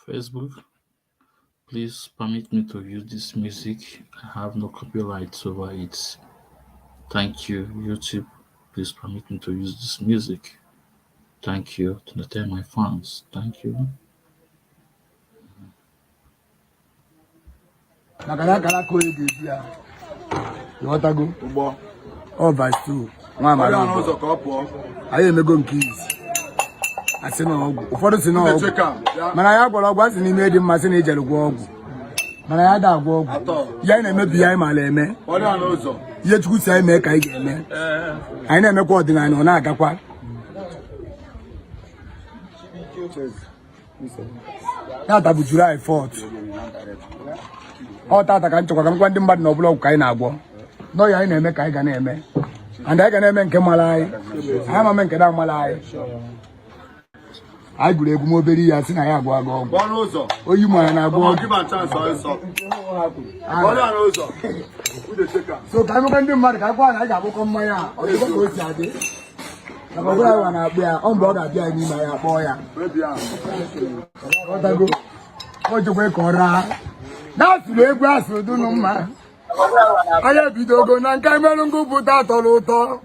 Facebook, please permit me to use this music. I have no copyrights over it. Thank you, YouTube. Please permit me to use this music. Thank you to tell my fans. Thank you. Oh, verse 2. I am going to I say no, for the sino. Man, I have got in made him my signature walk. Man, I had a walk. Yan may be I my lame. Yet good say make I get me. I never got the line on Agapa. That I would July 4th. Oh, that I can't talk. I'm going to but no block. I know. No, I never make I can name. And I can make Malay. I am a man can Malay. I could have more very as in I go. Oh, you might not go. Give a chance also. So, I'm going to mark. I got on my arm. Or you go to I'm going to be on board. I be my boy. What to wake or that's the grass will do no man. I have been going and come and go put out all over.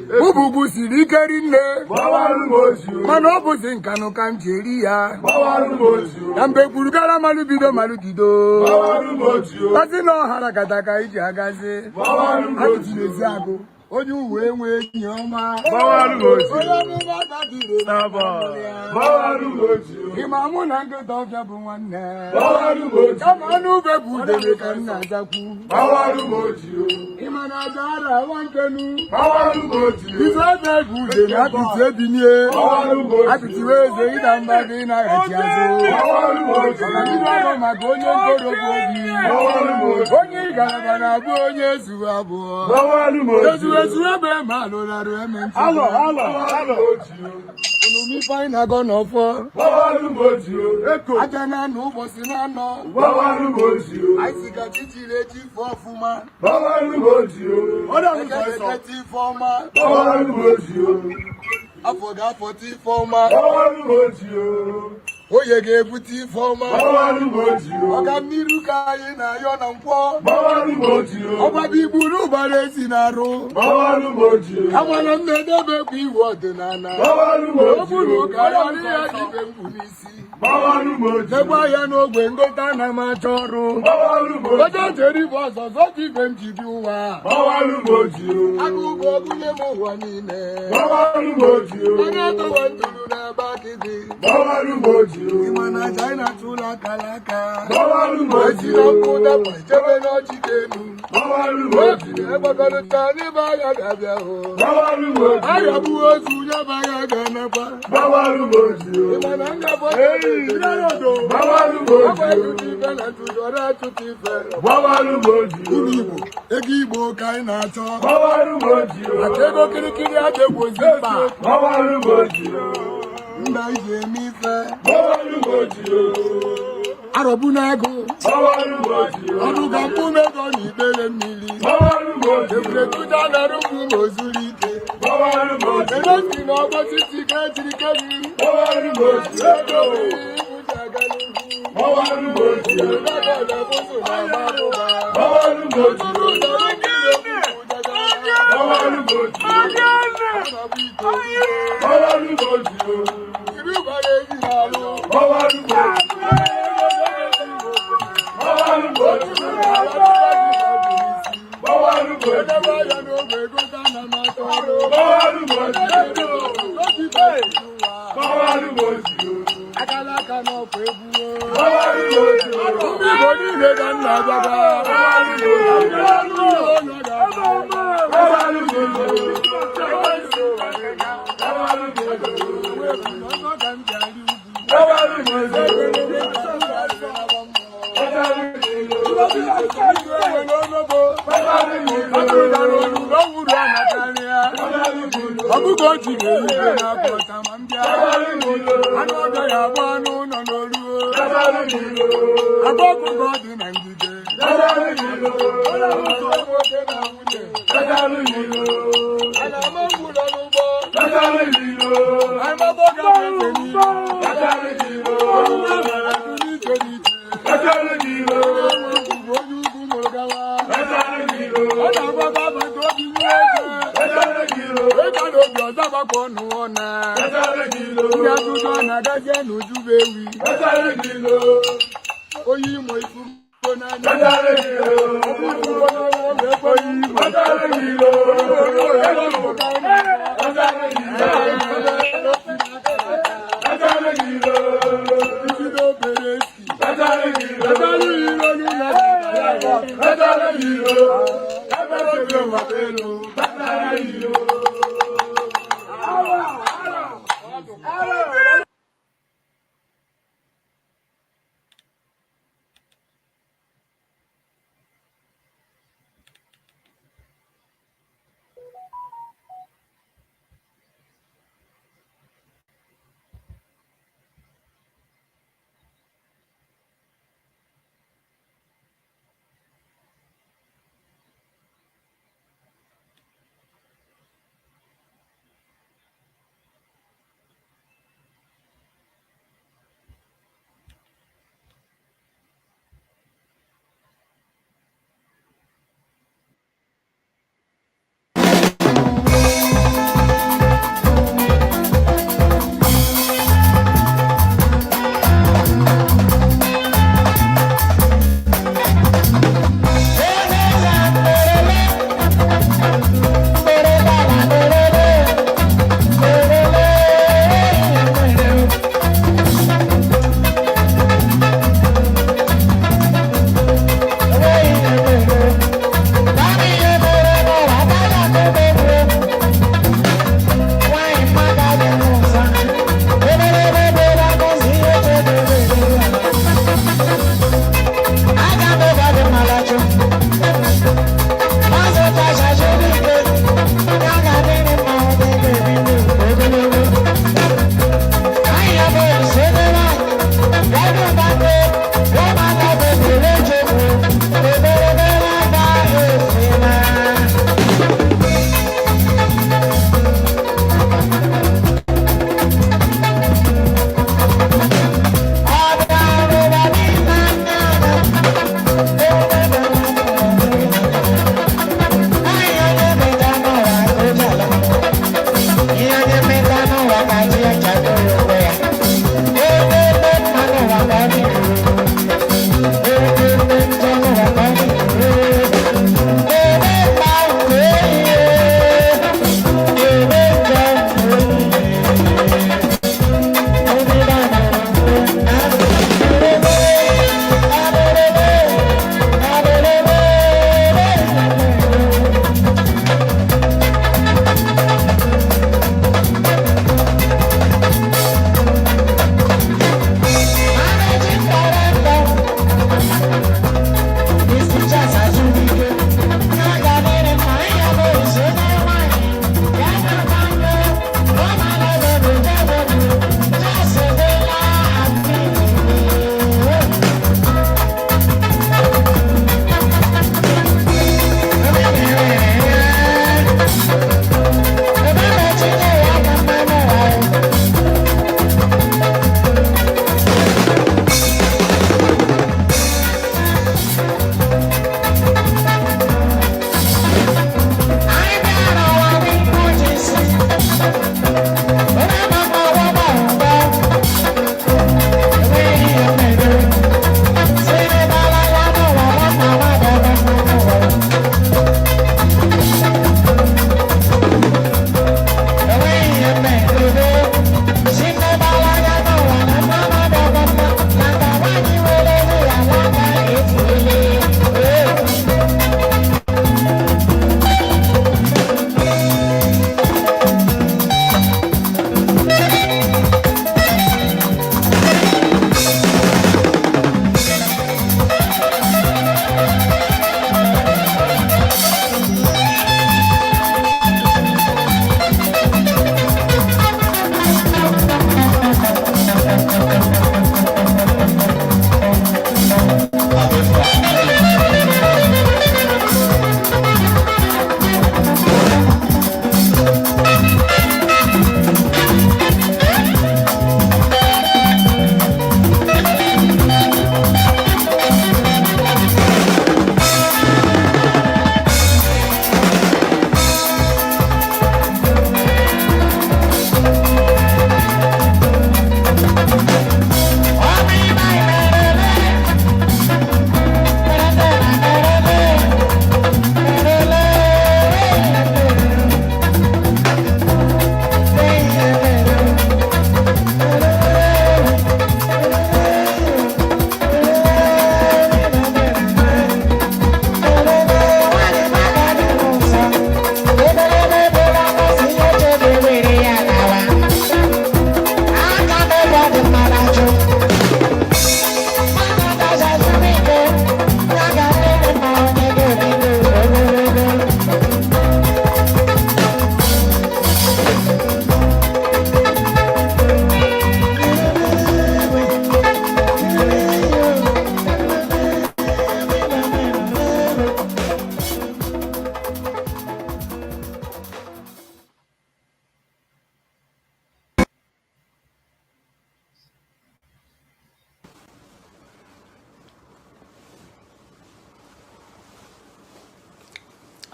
Bubu Sirikarin, Manopus in Cano Cancheria, and Pepurgara Malubido Malukido. But in all Harakataka, Jagaze, Zago. Oh, you wait, your man. Imamun uncle Dr. one. Come on over, Buddha, can Nazaku. Imanazara, one canoe. He's not that good, and happy to be near. Happy to raise the Idam Badina at Yazo. My going me find a gun of war. I don't know what's in our no. I see a titty for Fuma. What are you for my? I forgot 40 for my. Oh, you gave it for my. I got Miruka in a yon and poor. Oh, my people, nobody's in a row. I want to never be what the Nana. Look, I only police. Never ya no when go down a machoro. But don't tell you was a lot even to do. I will go to the one in there. I don't want to do that back in the Imana China to la Kalaka. You don't put up my general chicken. Never gonna turn it by a gabio. I have words who never got another. Egibo kaina to Atego kirikiri ate wozipa Ndaije mi fe Arobunago Aruga mumego ni bele mili Ebre kujana rubu mozulite Erosi no bosisi kajirikari I'm Bonuona. Yaduna Gazenu Jubewi. Oyi Moifu.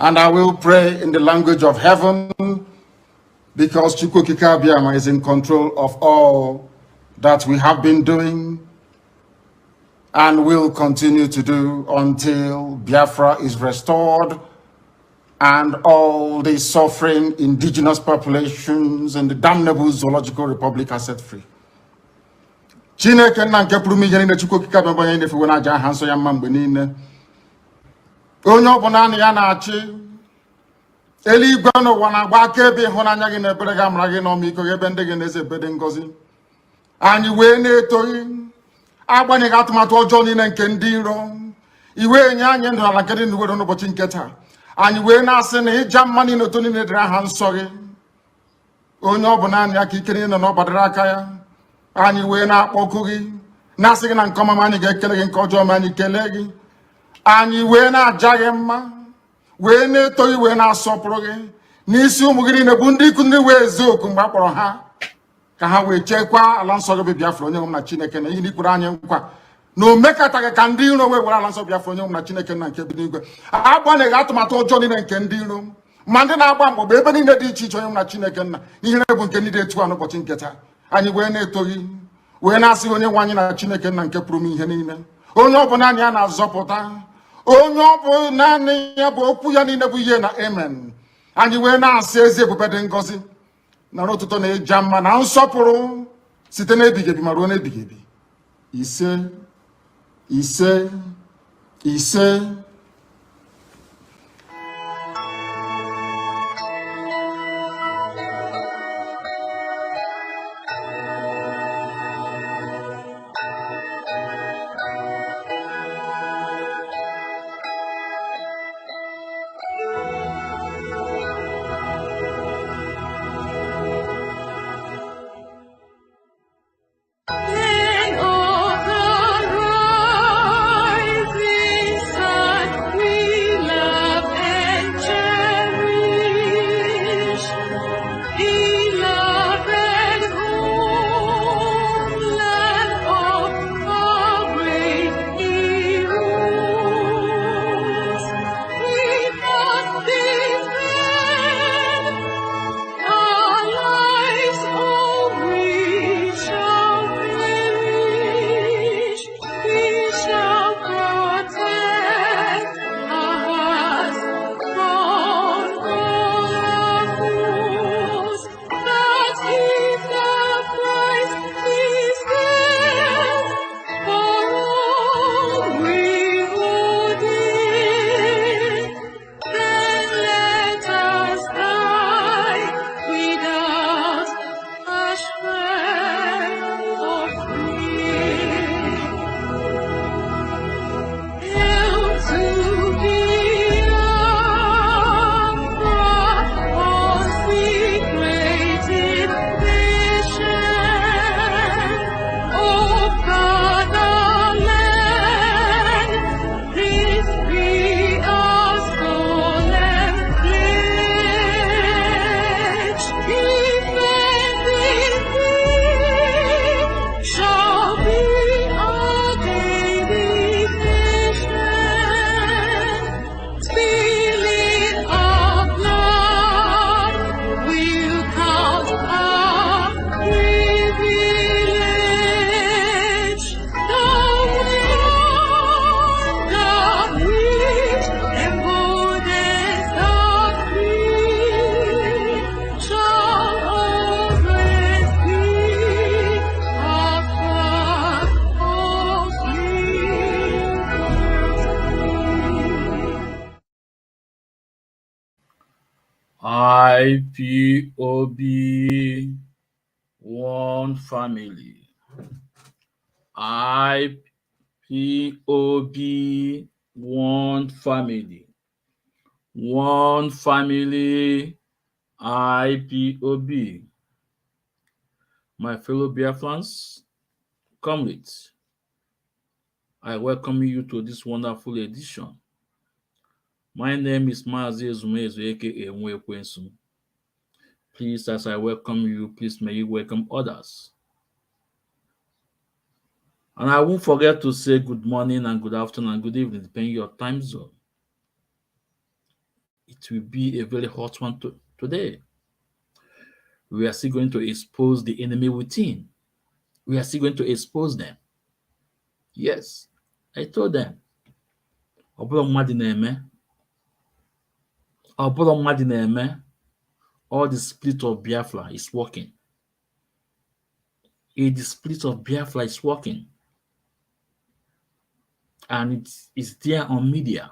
And I will pray in the language of heaven because Chukwukika is in control of all that we have been doing and will continue to do until Biafra is restored and all the suffering indigenous populations in the damnable Zoological Republic are set free. Chineke nna nke pụrụ m ihe niile Chukwukika abịa bụ onye na-efewe n'aja aha nsọ ya mma mgbe niile. Onye ọ bụ naanị ya na-achị eluigwe n'ụwa na-agba akaebe ịhụnanya gị na ebere gị amara gị n'ọmịiko gị ebe ndị gị na-eze ebe dị ngọzi. Anyị wee na-etoghị agbanyeghị atụmatụ ọjọọ niile nke ndị iro iwe nye anyị ndụ ala nke dị n'uwere n'ụbọchị nke taa. Anyị wee na-asị na ịja mma niile otu niile dịrị aha nsọ gị. Onye ọ bụ naanị ya ka ike niile na ọ gbadara aka ya. Anyị wee na-akpọku gị na-asị gị na nke ọma anyị ga-ekele gị, nke ọjọọ ma anyị kelee gị. Anyị wee na-aja gị mma wee na-eto gị wee na-asọpụrụ gị n'isi ụmụ gị niile bụ ndị ikwu ndị wee ezi oku mgbe a kpọrọ ha ka ha wee chekwaa ala nsọ gị bụ Biafra onye nwe m na Chineke na ihe n'ikwuru anyị nkwa na o mekataghị ka ndị iro wee were ala nsọ Biafra onye nwe m na Chineke na nke bi n'igwe. Agbanyeghị atụmatụ ọjọọ niile nke ndị iro ma ndị na-agba mgbọgba ebe niile dị iche iche onye nwe m na Chineke nna ihe bụ nke niile etu a n'ụbọchị nke taa. Anyị wee na-eto gị wee na-asị onye nwe anyị na Chineke nna nke pụrụ m ihe niile, onye ọ bụ naanị ya na-azọpụta, onye ọ bụ naanị ya bụ okwu ya niile bụ ihe na amen. Anyị wee na-asị ezi ebube dị ngọzi na n'ụtụtụ na ịja mma na nsọpụrụ site n'ebighị ebi ma ruo n'ebighị ebi. Ise ise ise. IPOB, one family. IPOB, one family. One family, IPOB. My fellow Biafrans, comrades, I welcome you to this wonderful edition. My name is Mazi Ezumezu, aka Nwekwensu. Please, as I welcome you, please may you welcome others. And I won't forget to say good morning and good afternoon and good evening, depending on your time zone. It will be a very hot one today. We are still going to expose the enemy within. We are still going to expose them. Yes, I told them. Ọ bụrụ mmadụ na-eme. Ọ bụrụ mmadụ na-eme. All the spirit of Biafra is working. The spirit of Biafra is working. And it is there on media.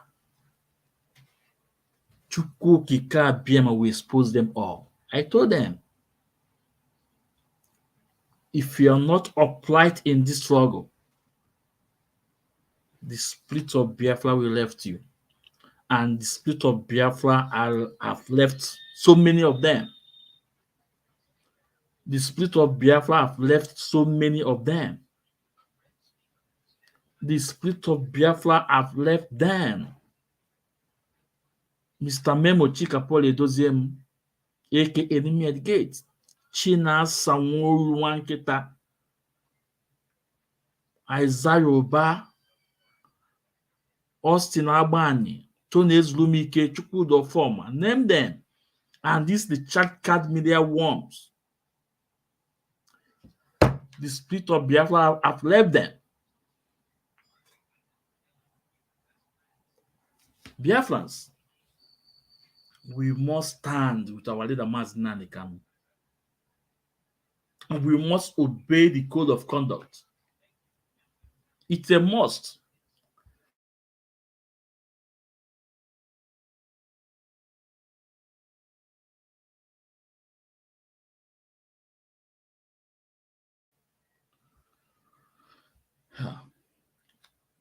Chukwu Kika Biama will expose them all. I told them, if you are not upright in this struggle, the spirit of Biafra will left you. And the spirit of Biafra have left so many of them. The spirit of Biafra have left so many of them. The spirit of Biafra have left them. Mr. Memo Chikapole Doziem, aka Enemy at the Gate, Chinasa Nworu Wanketa, Isaiah Oba, Austin Abani, Tony Ezlumike, Chukwudo Forma, name them. And this is the chat card media worms. The spirit of Biafra have left them. Biafrans, we must stand with our leader Mazi Nnamdi Kanu. And we must obey the code of conduct. It's a must.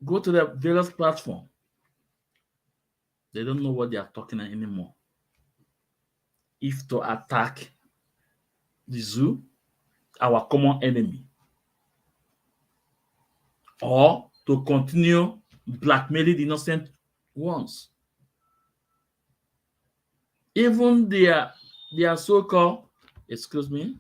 Go to the various platforms. They don't know what they are talking anymore. If to attack the zoo, our common enemy, or to continue blackmailing the innocent ones. Even their so-called, excuse me,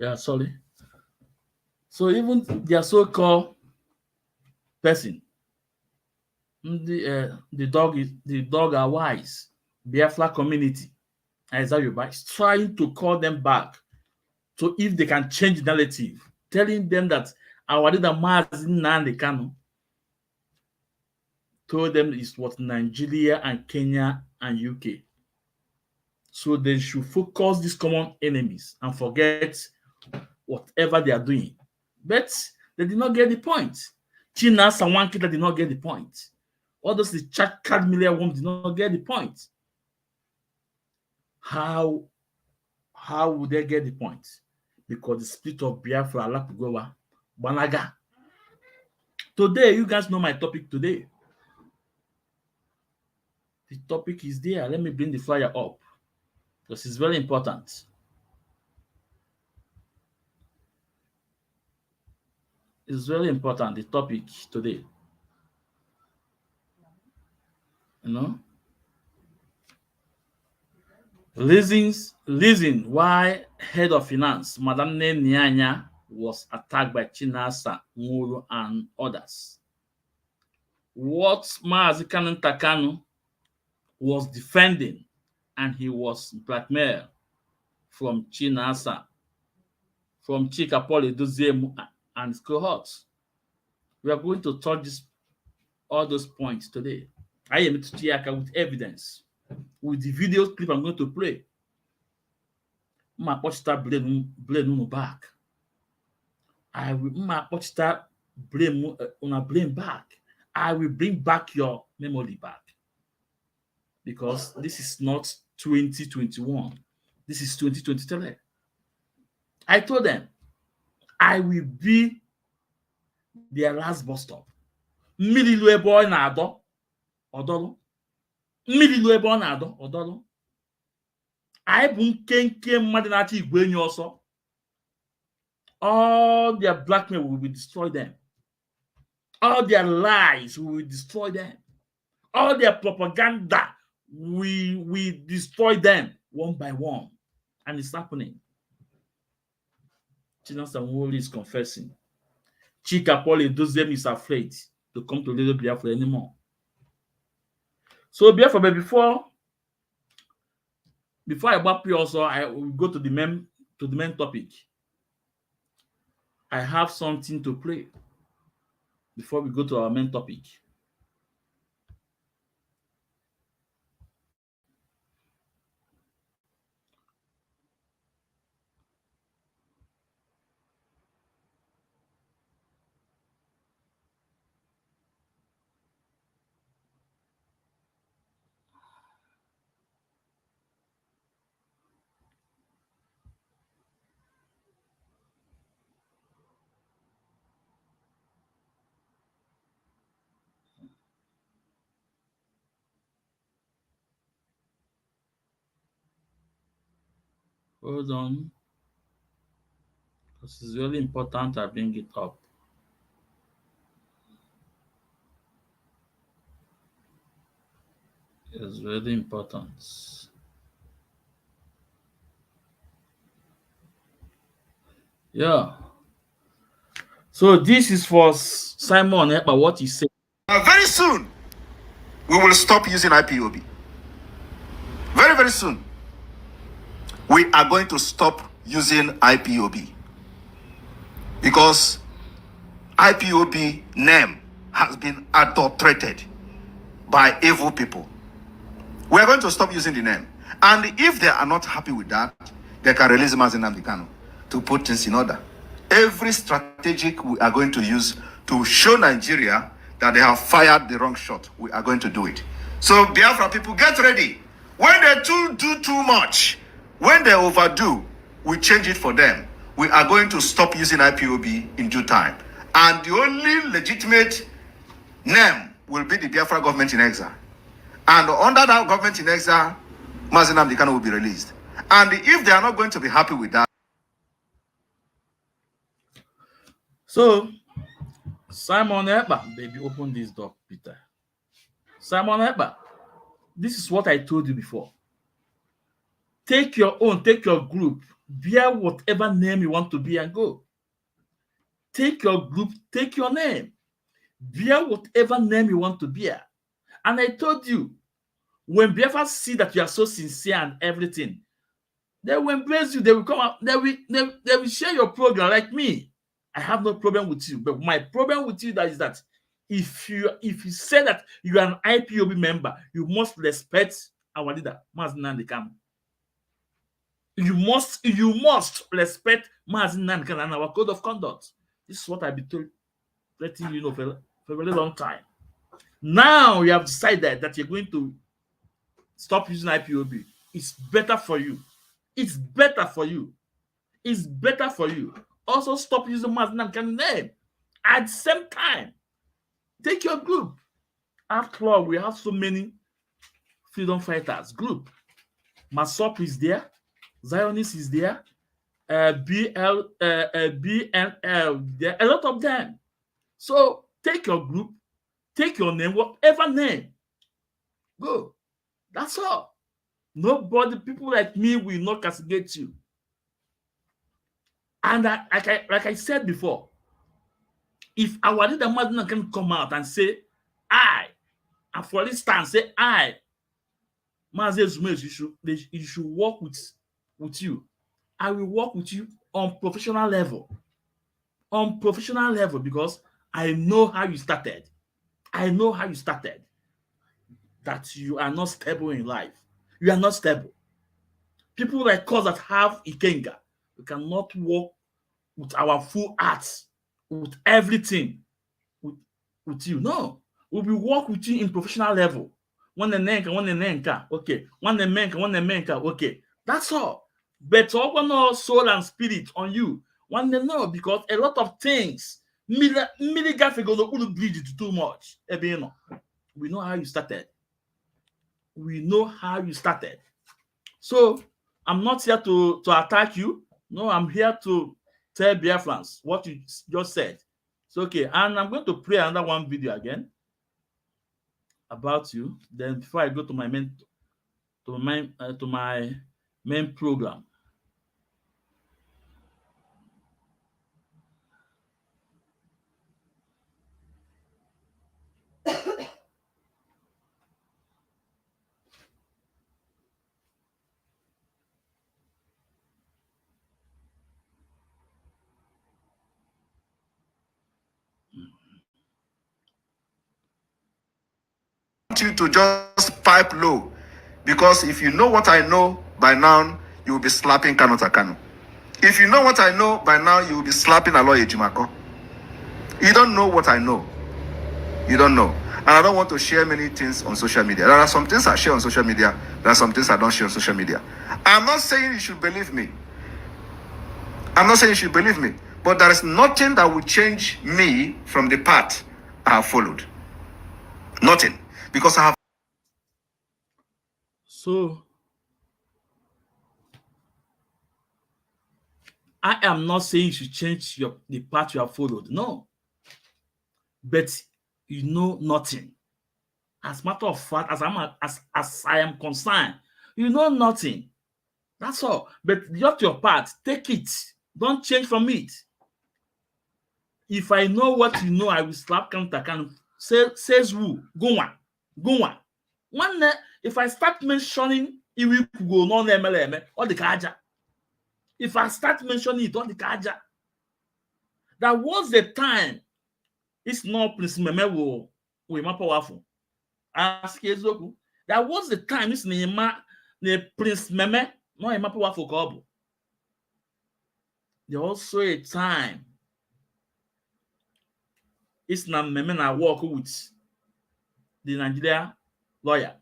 yeah, sorry. So even their so-called person, the dog are wise, Biafra community, Isaiah Yoruba is trying to call them back. So if they can change the narrative, telling them that our leader Mazi Nnamdi Kanu told them is what Nigeria and Kenya and UK. So they should focus these common enemies and forget whatever they are doing. But they did not get the point. Chinasa Nworu did not get the point. All those the chat card million ones did not get the point. How would they get the point? Because the spirit of Biafra Alapugowa Banaga. Today, you guys know my topic today. The topic is there. Let me bring the flyer up because it's very important. It's very important, the topic today. You know? Reason why head of finance, Madam Nyanya, was attacked by Chinasa Nworu and others. What Mazi Kanu was defending, and he was blackmailed from Chinasa, from Chikapole Doziem and his cohorts. We are going to touch all those points today. I am to Chiaka with evidence, with the video clip I'm going to play. Blame back. I will blame back. I will bring back your memory back. Because this is not 2021. This is 2023. I told them I will be their last bus stop. Mmiri lu ebe ọ na-adọ ọdọlụ. Mmiri lu ebe ọ na-adọ ọdọlụ. Anyị bụ nkenke mmadụ na-achọ igwe enyi ọsọ. All their blackmail will be destroy them. All their lies, we will destroy them. All their propaganda, we destroy them one by one. And it's happening. Chinasa Nworu is confessing. Chika Paul Edoziem is afraid to come to Little Biafra anymore. So Biafra, but before I bap you also, I will go to the main topic. I have something to play before we go to our main topic. Hold on. Because it's really important I bring it up. It's really important. Yeah. So this is for Simon Ekpa, what he said. Very soon, we will stop using IPOB. Very, very soon. We are going to stop using IPOB. Because IPOB name has been adulterated by evil people. We are going to stop using the name. And if they are not happy with that, they can release Mazi Nnamdi Kanu to put things in order. Every strategic we are going to use to show Nigeria that they have fired the wrong shot, we are going to do it. So Biafra people, get ready. When they do too much, when they overdo, we change it for them. We are going to stop using IPOB in due time. And the only legitimate name will be the Biafra government in exile. And under that government in exile, Mazi Nnamdi Kanu will be released. And if they are not going to be happy with that. So, Simon Ekpa, baby, open this door, Peter. Simon Ekpa, this is what I told you before. Take your own, take your group, bear whatever name you want to be and go. Take your group, take your name, bear whatever name you want to bear. And I told you, when Biafra see that you are so sincere and everything, they will embrace you. They will come out. They will share your program like me. I have no problem with you, but my problem with you is that if you say that you are an IPOB member, you must respect our leader, Mazi Nnamdi Kanu. You must respect Mazi Nnamdi Kanu and our code of conduct. This is what I've been letting you know for a very long time. Now you have decided that you're going to stop using IPOB. It's better for you. It's better for you. It's better for you. Also, stop using Mazi Nnamdi Kanu name. At the same time, take your group. After all, we have so many freedom fighters. Group. Masop is there. Zionist is there. BNL, there. A lot of them. So take your group, take your name, whatever name. Go. That's all. Nobody, people like me will not castigate you. And like I said before, if our leader Mazi Nnamdi can come out and say, and for instance, say, Mazi Nnamdi, you should work with you. I will work with you on professional level. On professional level, because I know how you started. I know how you started. That you are not stable in life. You are not stable. People like us that have Ikenga, we cannot work with our full hearts, with everything, with you. No. We will work with you in professional level. One the nenka, okay. One the menka, okay. That's all. But open our soul and spirit on you. One they know, because a lot of things, milligafe go to bleed it too much. We know how you started. We know how you started. So I'm not here to attack you. No, I'm here to tell Biafrans what you just said. So okay, and I'm going to play another one video again about you. Then before I go to my main program. You to just pipe low, because if you know what I know by now, you will be slapping Kano Takano. If you know what I know by now, you will be slapping Aloy Ejimako. You don't know what I know. You don't know. And I don't want to share many things on social media. There are some things I share on social media. There are some things I don't share on social media. I'm not saying you should believe me. I'm not saying you should believe me. But there is nothing that will change me from the path I have followed. Nothing. Because I have. So I am not saying you should change the path you have followed. No. But you know nothing. As a matter of fact, as I am concerned, you know nothing. That's all. But just your part, take it. Don't change from it. If I know what you know, I will slap counter. Says who? Go on. Go on. One if I start mentioning Iwi Kugo no MLM or the Kaja. If I start mentioning it on the Kaja, that was the time. It's not Prince Meme we ma powerful. Ask Ezoku. That was the time. It's the Prince Meme no ma powerful couple. There also a time. It's not Meme na work with the Nigeria lawyer.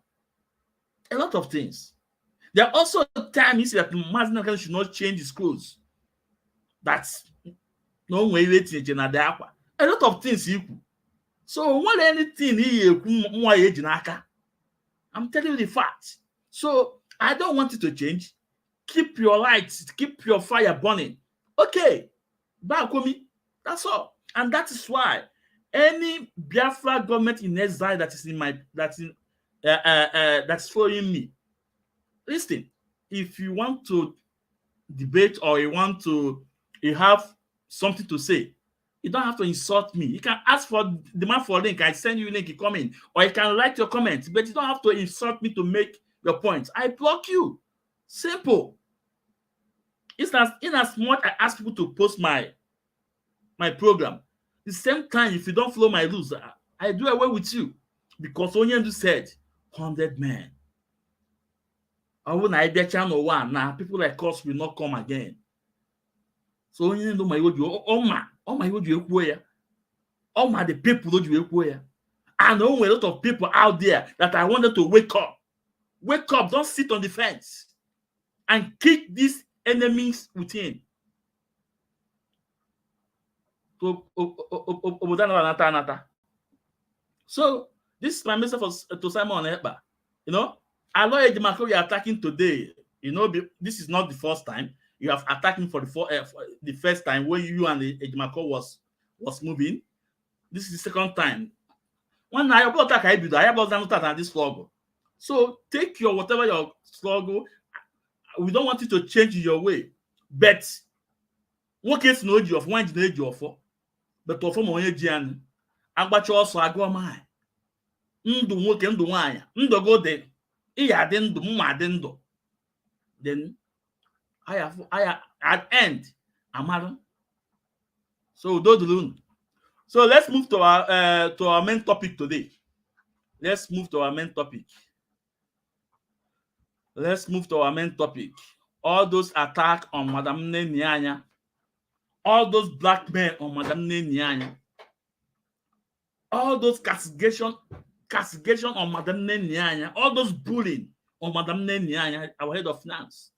A lot of things. There are also times that Mazina should not change his clothes. That's no way waiting na the aqua. A lot of things equal. So what anything I'm telling you the fact. So I don't want it to change. Keep your lights, keep your fire burning. Okay, back with me. That's all. And that is why any Biafra government in exile that's following me. Listen, if you want to debate or you have something to say, you don't have to insult me. You can ask for demand for a link. I send you a link, you come in, or you can write your comment, but you don't have to insult me to make your point. I block you. Simple. It's in as much I ask people to post my program. The same time, if you don't follow my rules, I do away with you. Because Onyendu said, 100 men. When I get channel one, now people like us will not come again. So Onyendu my word, oh my word, you all my the people that you equate. I know a lot of people out there that I wanted to wake up. Wake up, don't sit on the fence and kick these enemies within. So this is my message to Simon Ekpa. You know, Aloy Ejimako, you're attacking today. You know, this is not the first time. You have attacked him for the first time when you and Ejimako was moving. This is the second time. When I about attack, I have done this struggle. So take your whatever your struggle. We don't want you to change your way. But what case no you of one age you for? But to form onye jian. Agbacha also agwa mai. Ndu nwoke ndu nwanya. Ndu go de. Iya de ndu mma de ndu. Then I at end amara. So do. So let's move to our main topic today. Let's move to our main topic. All those attacks on Madam Nyanya. All those black men on Madam Nyanya. All those castigation on Madam Nyanya. All those bullying on Madam Nyanya, our head of finance.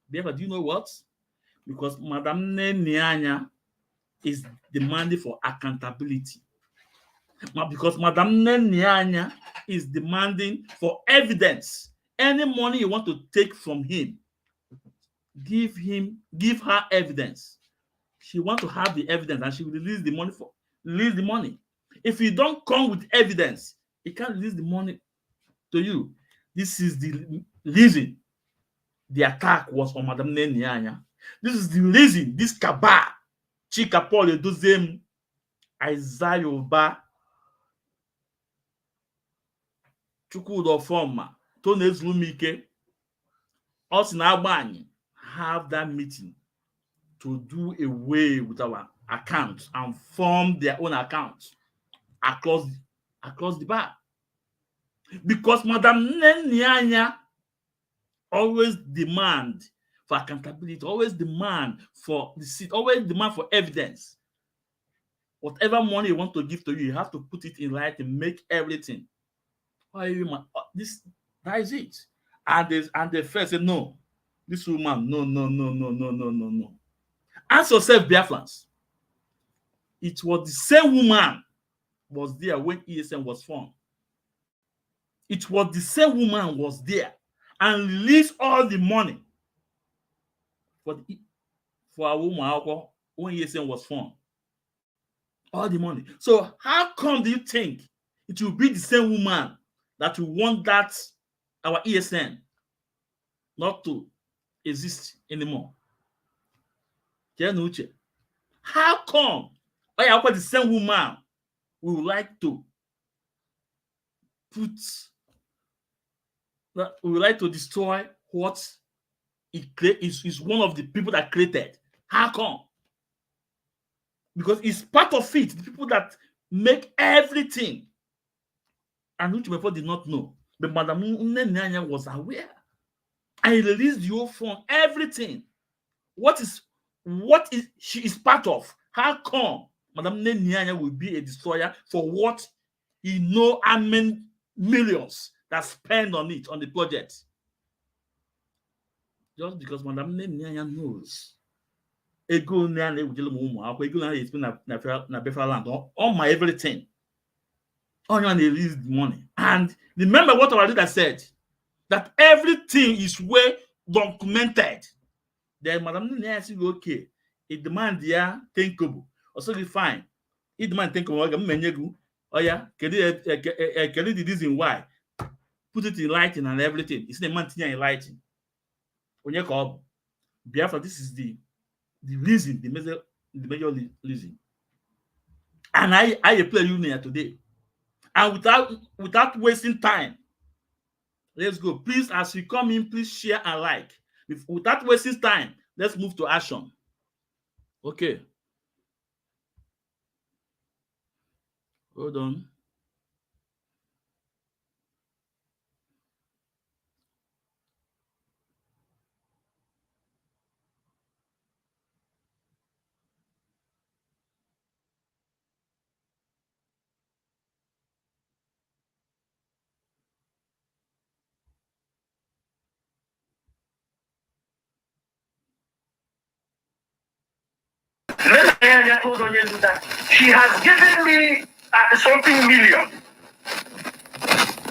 Therefore, do you know what? Because Madam Nyanya is demanding for accountability. Because Madam Nyanya is demanding for evidence. Any money you want to take from him, give her evidence. She wants to have the evidence and she will release the money release the money. If you don't come with evidence, he can't release the money to you. This is the reason the attack was on Madam Nenianya. This is the reason this cabal, Chika Paul Edozem, Isaiah Oba, Chukwudo Forma, Tony Ezlumike, us in Albany have that meeting to do away with our accounts and form their own accounts across the bar. Because Madam Nenianya always demand for accountability, always demand for receipt, always demand for evidence. Whatever money you want to give to you, you have to put it in writing, make everything. That is it. And they first say, no, this woman, no. Ask yourself, Biafrans. It was the same woman was there when ESN was formed. It was the same woman was there and released all the money for our woman when ESN was formed. All the money. So how come do you think it will be the same woman that will want that our ESN not to exist anymore? How come the same woman would like to destroy what is one of the people that created? How come? Because it's part of it, the people that make everything. And which before did not know. But Madam Nenianya was aware. And he released the whole fund, everything. What she is part of? How come Madam Nenianya will be a destroyer for what he know how many millions that spend on it, on the project? Just because Madam Nenianya knows. Ego na land, all my everything. All you release the money. And remember what our leader said, that everything is well documented. Then Madam Nenianya said, okay, if demand there thinkable, also fine. If demand thinkable, oh yeah, can the reason why? Put it in writing and everything. It's the man in writing. Biafra, this is the reason, the major reason. And I play you here today. And without wasting time, let's go. Please, as you come in, please share and like. Without wasting time, let's move to action. Okay. Hold on. She has given me something million.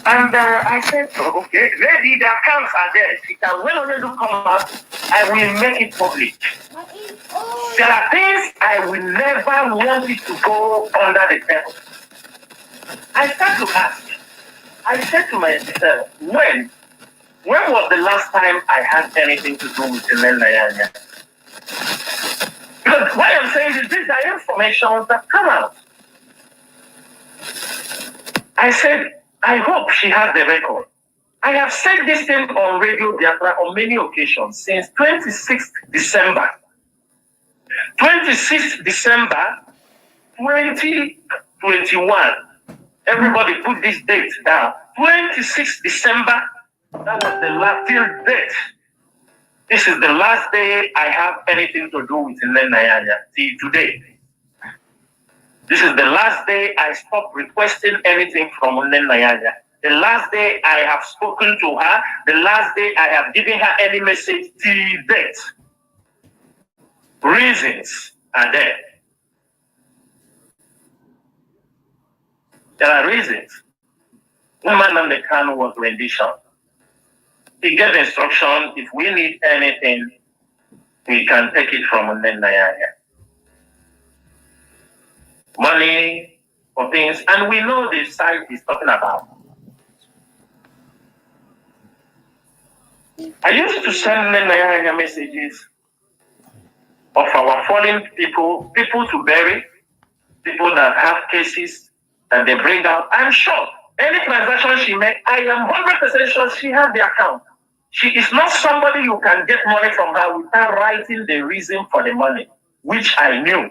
And I said, oh, okay, maybe the accounts are there. It can well already come out. I will make it public. There are things I will never want it to go under the table. I start to ask. I said to myself, when was the last time I had anything to do with the Nenianya? Because what I'm saying is these are information that come out. I said, I hope she has the record. I have said this thing on Radio Biafra on many occasions since 26th December. 26th December 2021. Everybody put this date down. 26th December, that was the last date. This is the last day I have anything to do with Nenianya. See, today. This is the last day I stopped requesting anything from Nenianya. The last day I have spoken to her. The last day I have given her any message till date. Reasons are there. There are reasons. Woman on the can was rendition. He gave instruction, if we need anything, we can take it from Nenianya. money for things, and we know the site he's talking about. I used to send Naya messages of our fallen people, people to bury, people that have cases that they bring out. I'm sure any transaction she made, I am 100% sure she has the account. She is not somebody you can get money from her without writing the reason for the money, which I knew.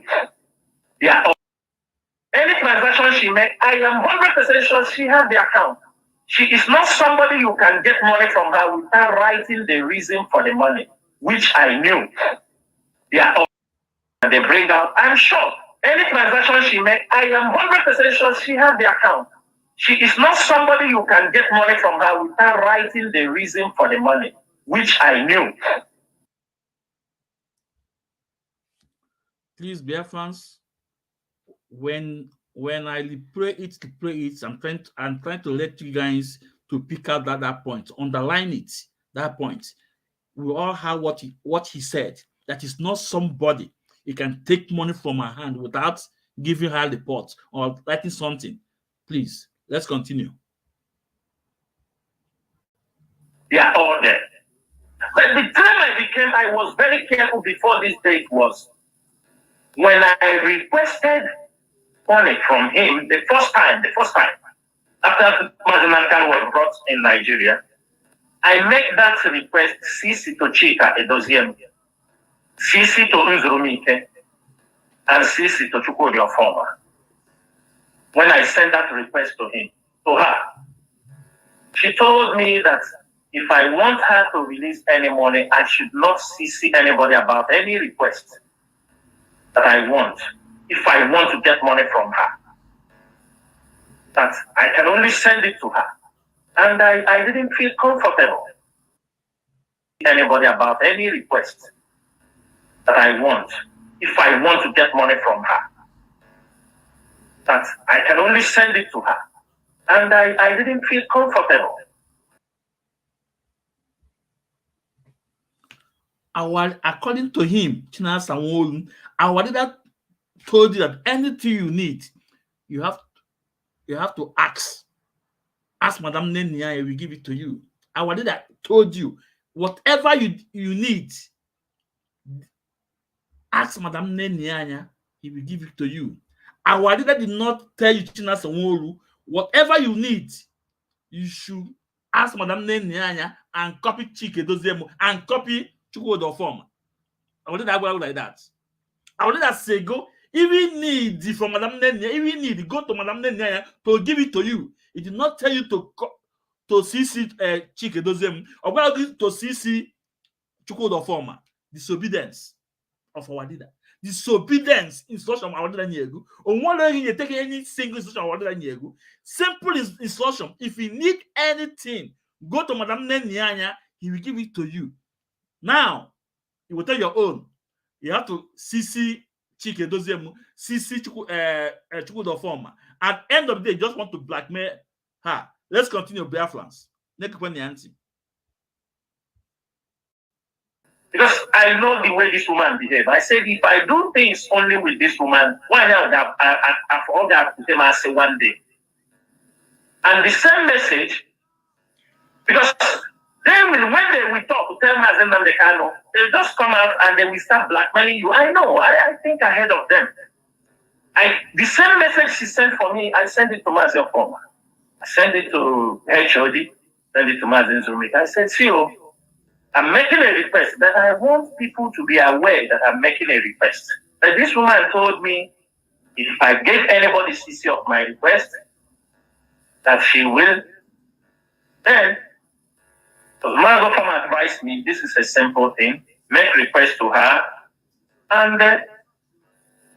Yeah. Any transaction she made, I am 100% sure she has the account. She is not somebody you can get money from her without writing the reason for the money, which I knew. Yeah. They bring out, I'm sure any transaction she made, I am 100% sure she has the account. She is not somebody you can get money from her without writing the reason for the money, which I knew. Please, dear fans, when I play it, I'm trying to let you guys to pick out that point, underline it, that point. We all have what he said. That is not somebody he can take money from her hand without giving her the pot or writing something. Please, let's continue. They are all there. But the time I was very careful before this date was when I requested money from him the first time, after Fanatical was brought in Nigeria, I make that request CC to Chika Edoziem, CC to Nzurumike, and CC to Chukwudi Ofoma. When I sent that request to her, she told me that if I want her to release any money, I should not CC anybody about any request that I want. If I want to get money from her, that I can only send it to her. And I didn't feel comfortable anybody about any request that I want. If I want to get money from her, that I can only send it to her. And I didn't feel comfortable. According to him, Chinasa Nworu, our leader told you that anything you need, you have to ask. Ask Madam Nenia, I will give it to you. Our leader told you, whatever you need, ask Madam Nenia, he will give it to you. Our leader did not tell you, Chinasa Nworu, whatever you need, you should ask Madam Nenia and copy Chike Dozemo and copy Chukwudi Ofoma. Our leader go like that. Our leader say go. If you need from Madam Nenia, if you need, go to Madam Nenia to give it to you. He did not tell you to CC Chike Dozem or to CC Chukwudi Ofoma. Disobedience of our leader. Disobedience instruction of our leader Nyegu. On one day you take any single instruction of our leader Nyegu. Simple instruction. If you need anything, go to Madam Nenia, he will give it to you. Now, you will tell your own. You have to CC Chike Dozem, CC Chukwudi Ofoma. At the end of the day, you just want to blackmail her. Let's continue, Biafrans. Next one, Yanti. Because I know the way this woman behaves. I said, if I do things only with this woman, why not? I've all that to them, I say one day. And the same message, because when they will talk to tell Mazen and the Kano, they'll just come out and they will start blackmailing you. I know, I think ahead of them. The same message she sent for me, I sent it to Mazen Ofoma. I sent it to HOD, sent it to Mazen Zumik. I said, see, I'm making a request, but I want people to be aware that I'm making a request. But this woman told me if I gave anybody CC of my request, that she will. Then, so Margot Farm advised me, this is a simple thing, make request to her, and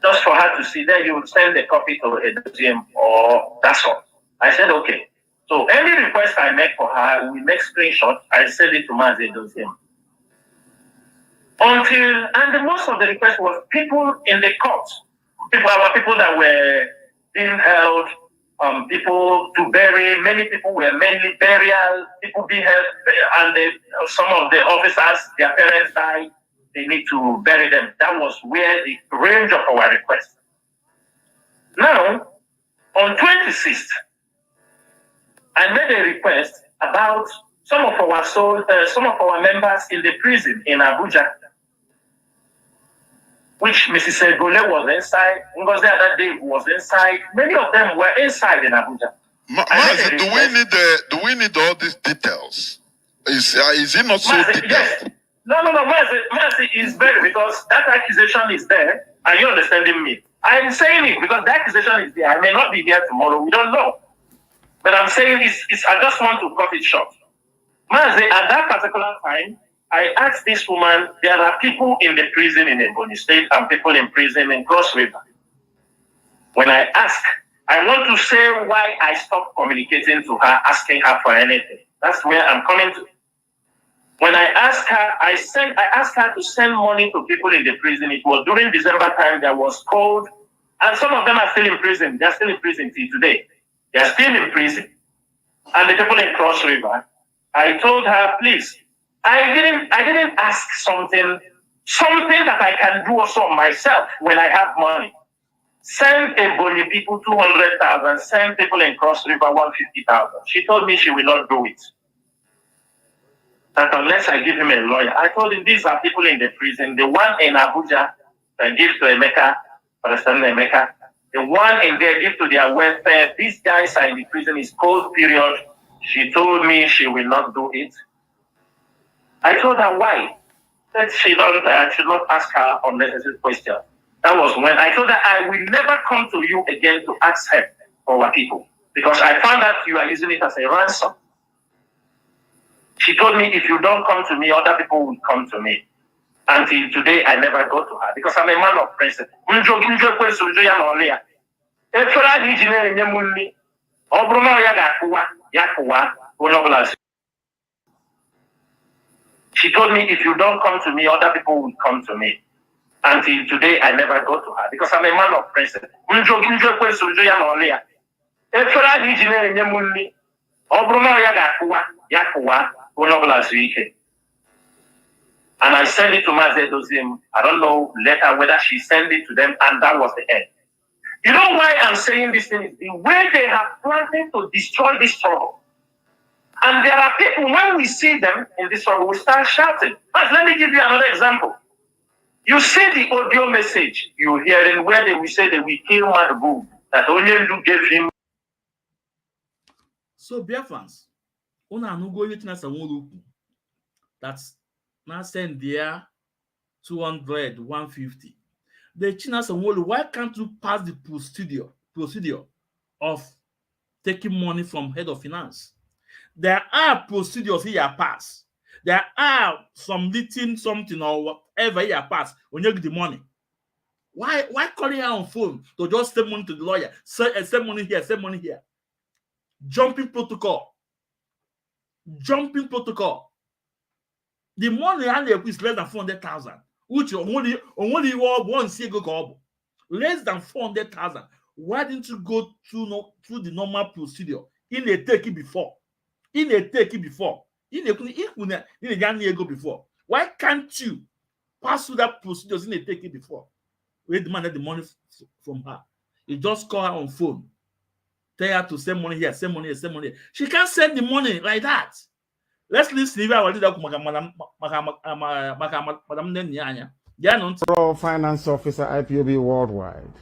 just for her to see, then you will send a copy to a museum, or that's all. I said, okay. So any request I make for her, we make screenshots, I send it to Mazen Doziem. And most of the requests was people in the court. People that were being held, people to bury, many people were mainly burial, people being held, and some of the officers, their parents died, they need to bury them. That was where the range of our requests. Now, on 26th, I made a request about some of our members in the prison in Abuja, which Mrs. Egole was inside, Ngozi that day was inside. Many of them were inside in Abuja. Do we need all these details? Is it not so detailed? Yes. No. Mercy is very, because that accusation is there. Are you understanding me? I'm saying it because that accusation is there. I may not be here tomorrow. We don't know. But I'm saying I just want to cut it short. Mercy, at that particular time, I asked this woman, there are people in the prison in Ebonyi State and people in prison in Cross River. When I ask, I want to say why I stopped communicating to her, asking her for anything. That's where I'm coming to. When I asked her, I asked her to send money to people in the prison. It was during December time. There was cold, and some of them are still in prison. They're still in prison till today. They're still in prison. And the people in Cross River, I told her, please, I didn't ask something that I can do also myself when I have money. Send Ebonyi people 200,000. Send people in Cross River 150,000. She told me she will not do it. That unless I give him a lawyer, I told him these are people in the prison. The one in Abuja that gives to Emeka, understand Emeka. The one in there gives to their welfare. These guys are in the prison. It's cold period. She told me she will not do it. I told her why. That I should not ask her unnecessary questions. That was when I told her I will never come to you again to ask her for our people, because I found out you are using it as a ransom. She told me, if you don't come to me, other people will come to me. Until today, I never go to her because I'm a man of principle. She told me, if you don't come to me, other people will come to me. Until today, I never go to her because I'm a man of principle. And I sent it to Mazedozim. I don't know later whether she sent it to them, and that was the end. You know why I'm saying this thing is the way they have planning to destroy this struggle. And there are people, when we see them in this struggle, we start shouting. But let me give you another example. You see the audio message you hear in where they will say that we kill Madabu, that only Lu gave him. So, dear fans, una no go Chinasa Nworu that's now send there 200, 150. The Chinasa Nworu, why can't you pass the procedure of taking money from head of finance? There are procedures here pass. There are some written something or whatever here pass when you get the money. Why calling her on phone to just send money to the lawyer? Send money here, send money here. Jumping protocol. The money is less than 400,000, which only one single less than 400,000. Why didn't you go through the normal procedure? In a take it before. Before. Why can't you pass through that procedures in a take it before? We demanded the money from her. You just call her on phone. Tell her to send money here, send money here, send money here. She can't send the money like that. Let's listen to Madam Finance Officer, IPOB Worldwide.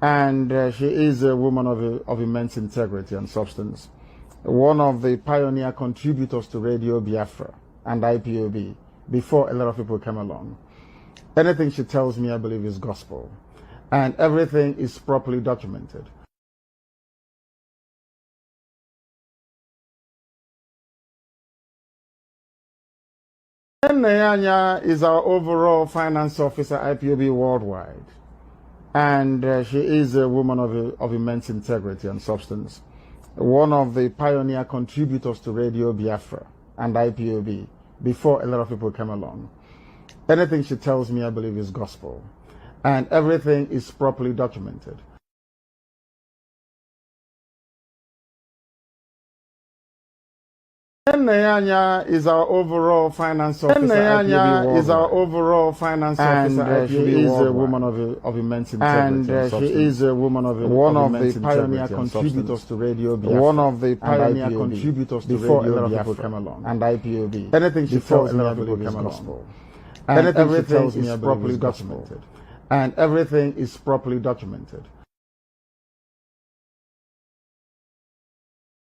And she is a woman of immense integrity and substance. One of the pioneer contributors to Radio Biafra and IPOB before a lot of people came along. Anything she tells me, I believe, is gospel. And everything is properly documented. Nayanya is our overall finance officer, IPOB Worldwide. And she is a woman of immense integrity and substance. One of the pioneer contributors to Radio Biafra and IPOB before a lot of people came along. Anything she tells me, I believe, is gospel. And everything is properly documented. Nworu is our overall finance officer. Nworu is our overall finance officer. She is a woman of immense integrity and she is a woman of one of the pioneer contributors to Radio Biafra. One of the pioneer contributors to Radio Biafra came along. And IPOB. Anything she tells me, I believe is gospel. And everything is properly documented. And everything is properly documented.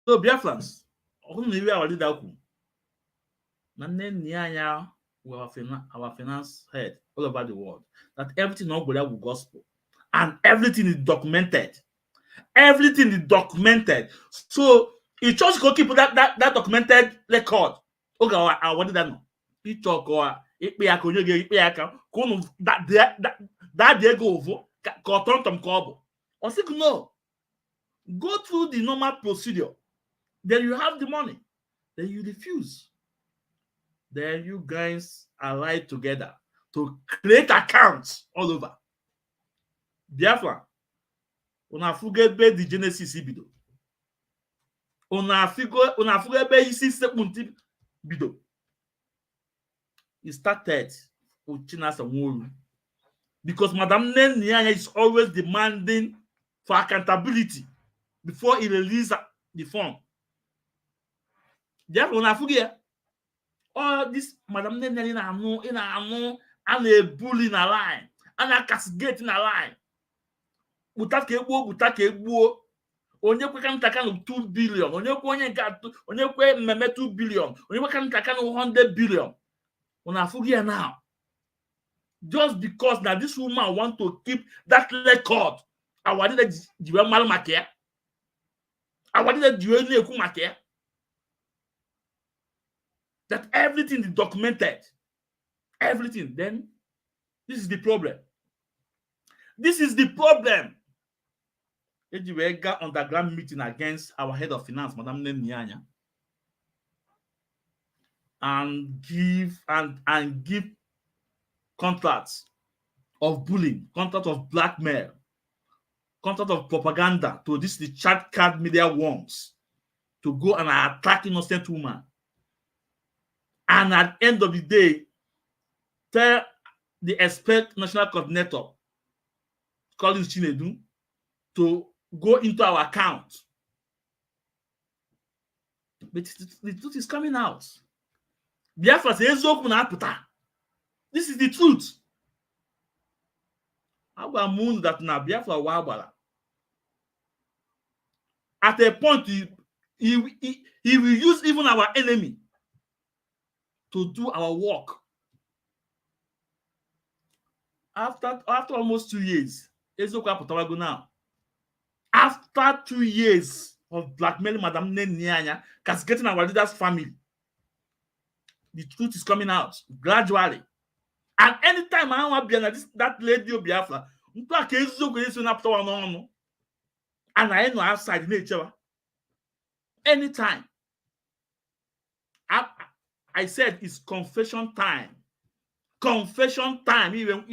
So Biafrans, our leader, our finance head all over the world, that everything not go with gospel and everything is documented. Everything is documented. So it just go keep that documented record. Okay, what did that know? It talk or it be a that they go over. Or say no. Go through the normal procedure. Then you have the money. Then you refuse. Then you guys allied together to create accounts all over. Biafra, una fugebe the Genesis bido. Una fugebe isi sepunti bido. It started with Chinasa Nworu. Because Madam Nworu is always demanding for accountability before he releases the form. Therefore, when I forget all this, Madam Nworu in a bully in a line, and a castigate in a line. Without kebo, onye kwe kan of 2 billion, onye kwe meme 2 billion, onye kwe kan 100 billion. When I forget now, just because now this woman want to keep that record, I wanted that you were mal makia. I wanted that you were makia. That everything is documented. Everything. Then, this is the problem. This is the problem. We got underground meeting against our head of finance, Madam Nworu, and give contracts of bullying, contracts of blackmail, contracts of propaganda to the chat card media worms to go and attack innocent women. And at the end of the day, tell the expert national coordinator, Collins Chinedu, to go into our account. But the truth is coming out. Biafra says, this is the truth. Our moon that na Biafra wabala. At a point, he will use even our enemy to do our work. After almost 2 years, now. After 2 years of blackmailing Madam Nworu, castigating our leader's family, the truth is coming out gradually. And anytime I want to be that lady of Biafra, and I know outside nature. Anytime. I said it's confession time. Confession time, even.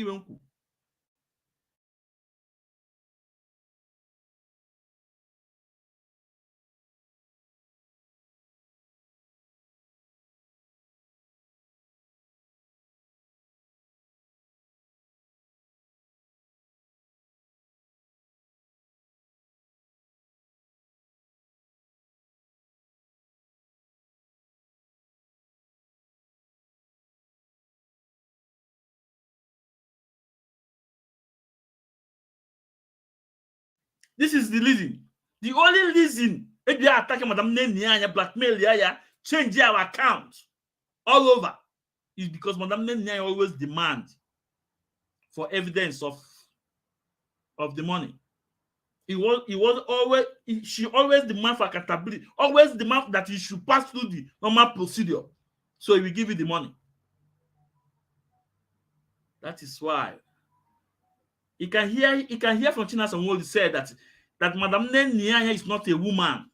This is the reason. The only reason if they are attacking Madam Nworu, blackmail, change our account all over is because Madam Nworu always demand for evidence of the money. She always demand for accountability, always demand that he should pass through the normal procedure. So he will give you the money. That is why you can hear from Chinasa Nworu say that Madam Nworu is not a woman.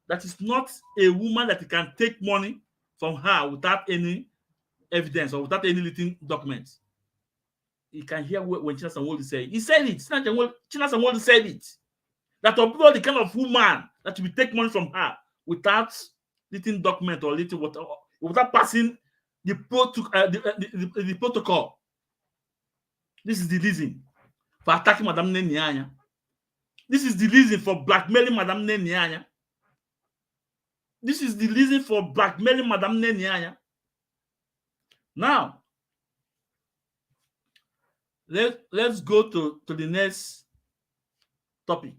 That is not a woman that you can take money from her without any evidence or without any written documents. You can hear when Chinasa Nworu say he said it. Chinasa Nworu said it. That of the kind of woman that will take money from her without written document or written whatever, without passing the protocol. This is the reason for attacking Madame Nenianya. This is the reason for blackmailing Madame Nenianya. This is the reason for blackmailing Madame Nenianya. Now, let's go to the next topic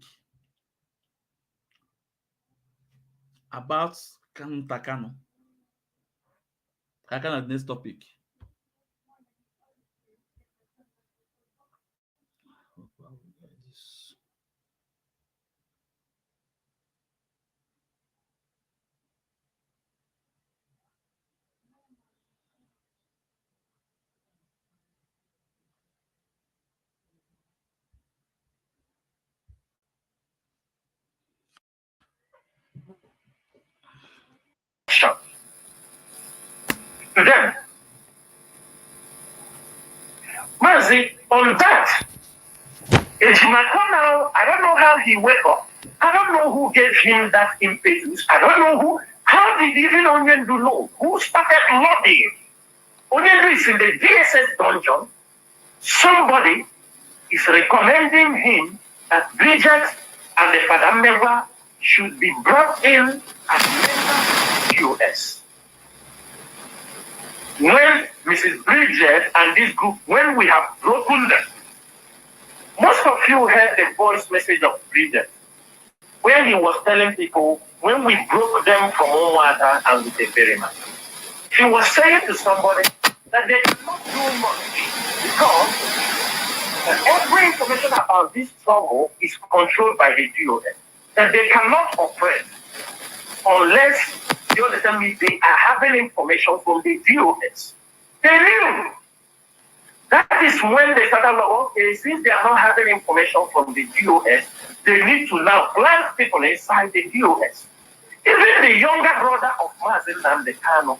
about Takano. Takano, the next topic. To them. Mazi, on that, Ejimako now, I don't know how he wake up. I don't know who gave him that impetus. I don't know who. How did even Onyendu know? Who started lobbying? Onyendu is in the DSS dungeon. Somebody is recommending him that Bridget and the Father member should be brought in as members of the US. When Mrs. Bridget and this group, when we have broken them, most of you heard the voice message of Bridget, where he was telling people, when we broke them from Onwata and with the Ferryman, he was saying to somebody that they cannot do much because every information about this struggle is controlled by the DOS. That they cannot operate unless, you understand me, they are having information from the DOS. They knew. That is when they started, okay, since they are not having information from the DOS, they need to now plant people inside the DOS. Even the younger brother of Mazen Namdekano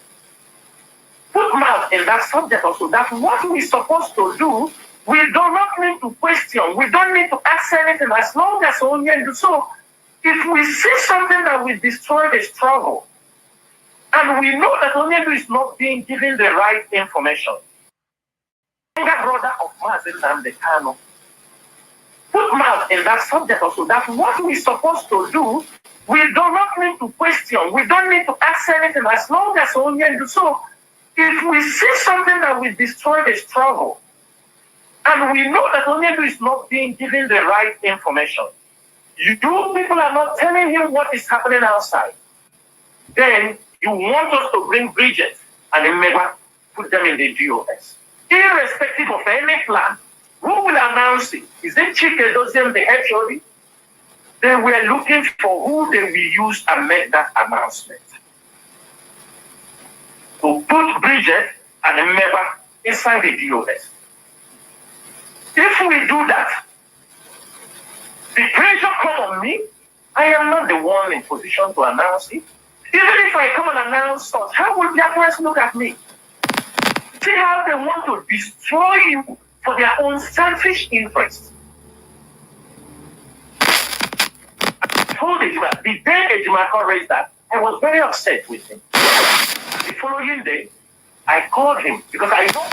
put mouth in that subject also. That's what we're supposed to do. We do not need to question. We don't need to ask anything as long as only do so. If we see something that will destroy the struggle, and we know that Onyendu is not being given the right information, younger brother of Mazen Namdekano put mouth in that subject also. That's what we're supposed to do. We do not need to question. We don't need to ask anything as long as Onyendu. So, if we see something that will destroy the struggle, and we know that Onyendu is not being given the right information, you people are not telling him what is happening outside, then you want us to bring Bridget and Emeka, put them in the DOS. Irrespective of any plan, who will announce it? Is it Chike Doziem, the HOD? They were looking for who they will use and make that announcement. To put Bridget and Emeka inside the DOS. If we do that, the pressure come on me. I am not the one in position to announce it. Even if I come and announce such, how will their press look at me? See how they want to destroy you for their own selfish interests. I told Ejima, the day Ejima raised that, I was very upset with him. The following day, I called him because I know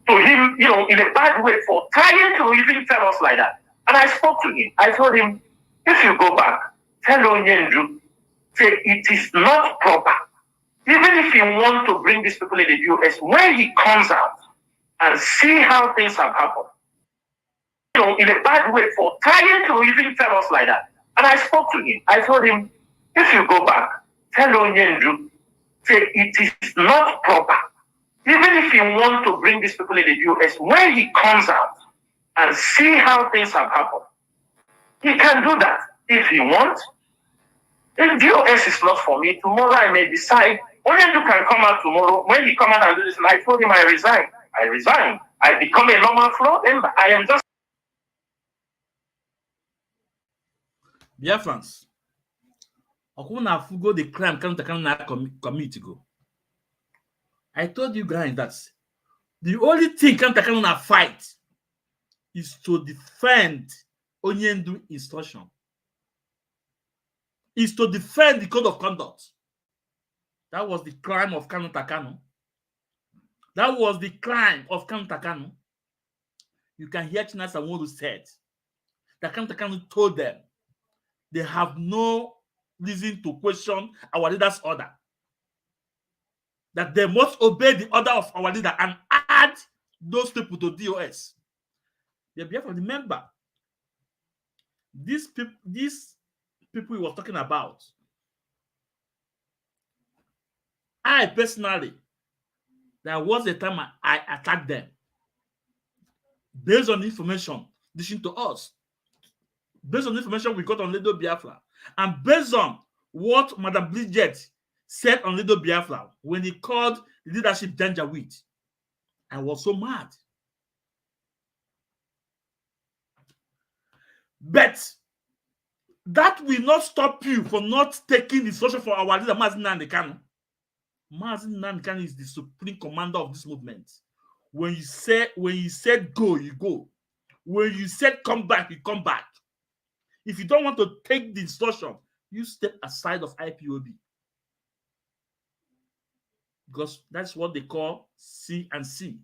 to him, in a bad way for trying to even tell us like that. And I spoke to him. I told him, if you go back, tell Onyendu, say it is not proper. Even if you want to bring these people in the US, when he comes out and see how things have happened, in a bad way for trying to even tell us like that. And I spoke to him. I told him, if you go back, tell Onyendu, say it is not proper. Even if you want to bring these people in the US, when he comes out and see how things have happened, he can do that if he wants. The DOS is not for me. Tomorrow I may decide. Onyendu can come out tomorrow. When he come out and do this, and I told him I resign. I resign. I become a normal floor member. I am just. Biafrans, Okuna Fugo the crime commit go. I told you guys that the only thing Kantakana fight is to defend Onyendu instruction. Is to defend the code of conduct. That was the crime of Kanu Takano. That was the crime of Kanu Takano. You can hear Chinasa Nworu said that Kanu Takano told them they have no reason to question our leader's order. That they must obey the order of our leader and add those people to DOS. The Biafra, remember, these people he was talking about, I personally, there was a time I attacked them based on information listened to us, based on information we got on Radio Biafra, and based on what Madam Bridget said on Radio Biafra when he called the leadership Janjaweed. I was so mad. But that will not stop you from not taking the instruction for our leader, Mazi Nnamdi Kanu. Mazi Nnamdi Kanu is the supreme commander of this movement. When you said go, you go. When you said come back, you come back. If you don't want to take the instruction, you step aside of IPOB. Because that's what they call C and C.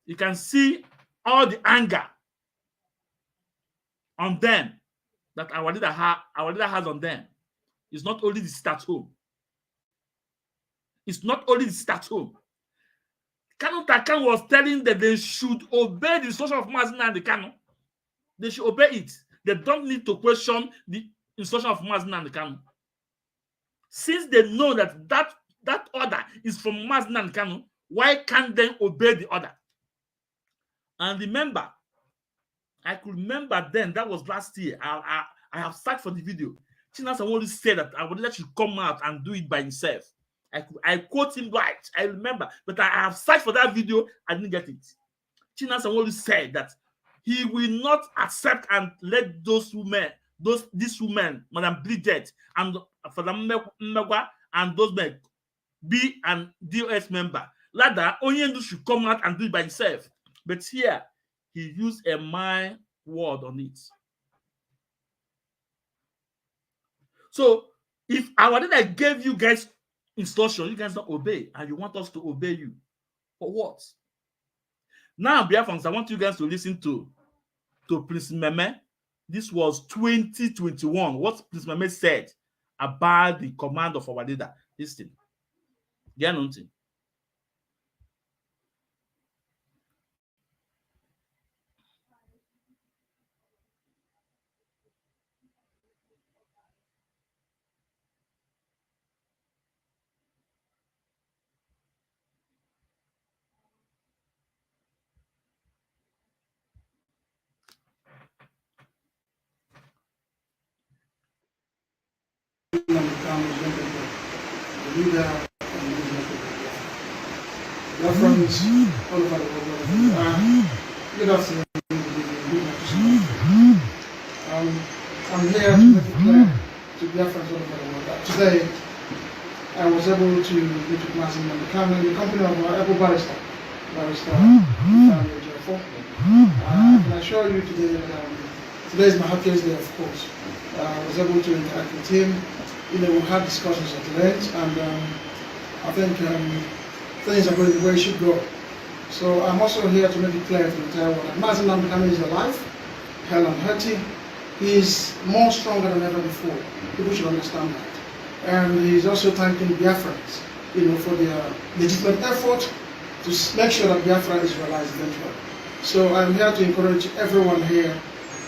You can see all the anger on them that our leader has on them. It's not only the start home. It's not only the start home. Kanu Takano was telling that they should obey the instruction of Mazi Nnamdi Kanu. They should obey it. They don't need to question the instruction of Mazi Nnamdi Kanu. Since they know that order is from Mazi Nnamdi Kanu, why can't they obey the order? And remember, I could remember then, that was last year. I have searched for the video. Chinasa Nworu said that I would let you come out and do it by himself. I quote him right. I remember, but I have searched for that video. I didn't get it. Chinasa Nworu said that he will not accept and let these women, Madam Bridget and Fadam Mmegwa and those men be an DOS member. Rather, Onyendu should come out and do it by himself. But here, he used a my word on it. So, if our leader gave you guys instruction, you guys don't obey, and you want us to obey you, for what? Now, Biafrans, I want you guys to listen to Prince Meme. This was 2021. What Prince Meme said about the command of our leader. Listen. Get nothing. The leader and the friends all over the world. Good afternoon. I'm here to make it clear to Biafrans all over the world that today I was able to meet with Mazi Nnamdi Kanu in the company of our able barrister I can assure you today that today is my happiest day, of course. I was able to interact with him. We had discussions at length, and I think things are going the way it should go. So I'm also here to make it clear to the entire world that Mazi Nnamdi Kanu is alive, hell and healthy. He is more stronger than ever before. People should understand that. And he's also thanking Biafrans, for their legitimate effort to make sure that Biafra is realized eventually. So I'm here to encourage everyone here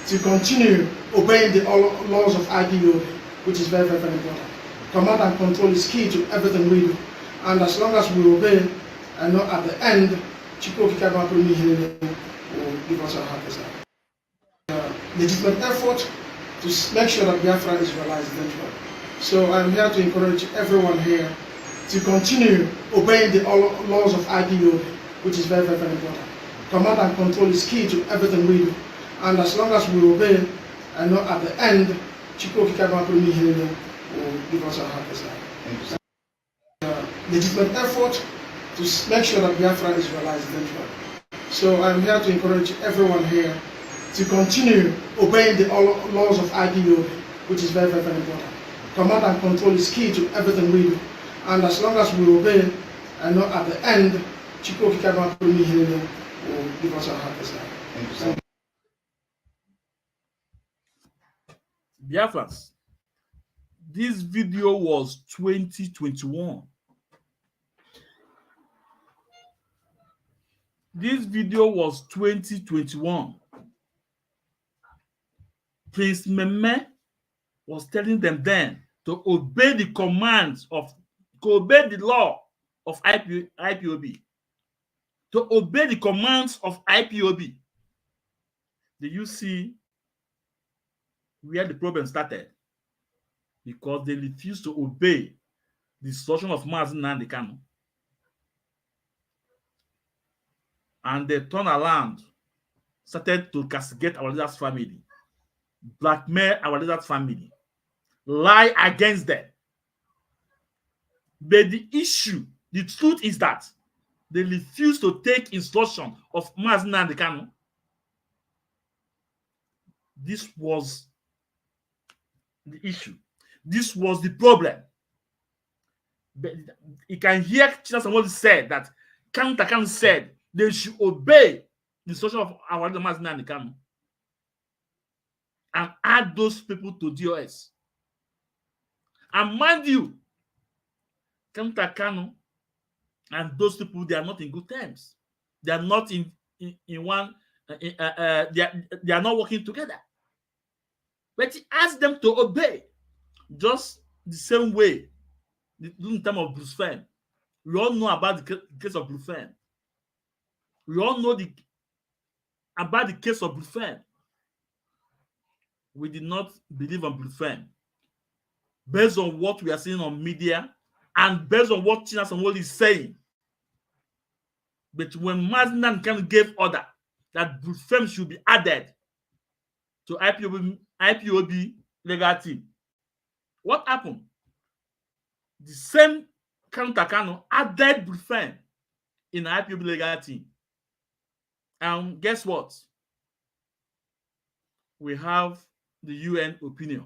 to continue obeying the laws of IPOB, which is very, very, very important. Command and control is key to everything we do. And as long as we obey, I know at the end, Chikoki Kagapuni will give us our happiness. Legitimate effort to make sure that Biafra is realized eventually. So I'm here to encourage everyone here to continue obeying the laws of IPOB, which is very, very, very important. Command and control is key to everything we do. And as long as we obey, I know at the end, Chikoki Kagapuni will give us our happiness. Legitimate effort to make sure that Biafra is realized eventually. So I'm here to encourage everyone here to continue obeying the laws of IPOB, which is very, very, very important. command and control is key to everything we do. And as long as we obey, and not at the end, Chiko Kikama will give us our happiness. Thank you, sir. Biafrans, this video was 2021. This video was 2021. Prince Meme was telling them then to obey the commands of, to obey the law of IPOB, to obey the commands of IPOB. Do you see where the problem started? Because they refused to obey the instruction of Mazi Nnamdi Kanu. And they turned around, started to castigate our leader's family, blackmail our leader's family, lie against them. But the issue, the truth is that they refused to take instruction of Mazi Nnamdi Kanu. This was the issue. This was the problem. But you can hear Chinasa Nworu said that Kanu said they should obey the instruction of our leader Mazi Nnamdi Kanu and add those people to DOS. And mind you, Kanu and those people, they are not in good terms. They are not in one. They are not working together. But he asked them to obey, just the same way in terms of Bruce Fern. We all know about the case of Bruce Fern. We all know about the case of Bruce Fern. We did not believe on Bruce Fern. Based on what we are seeing on media and based on what Chinasa Nworu is saying. But when Mazi Nnamdi Kanu gave order that Bruce Fern should be added to IPOB legal team, what happened? The same Kanu added Bruce Fern in the IPOB legal team. And guess what? We have the UN opinion.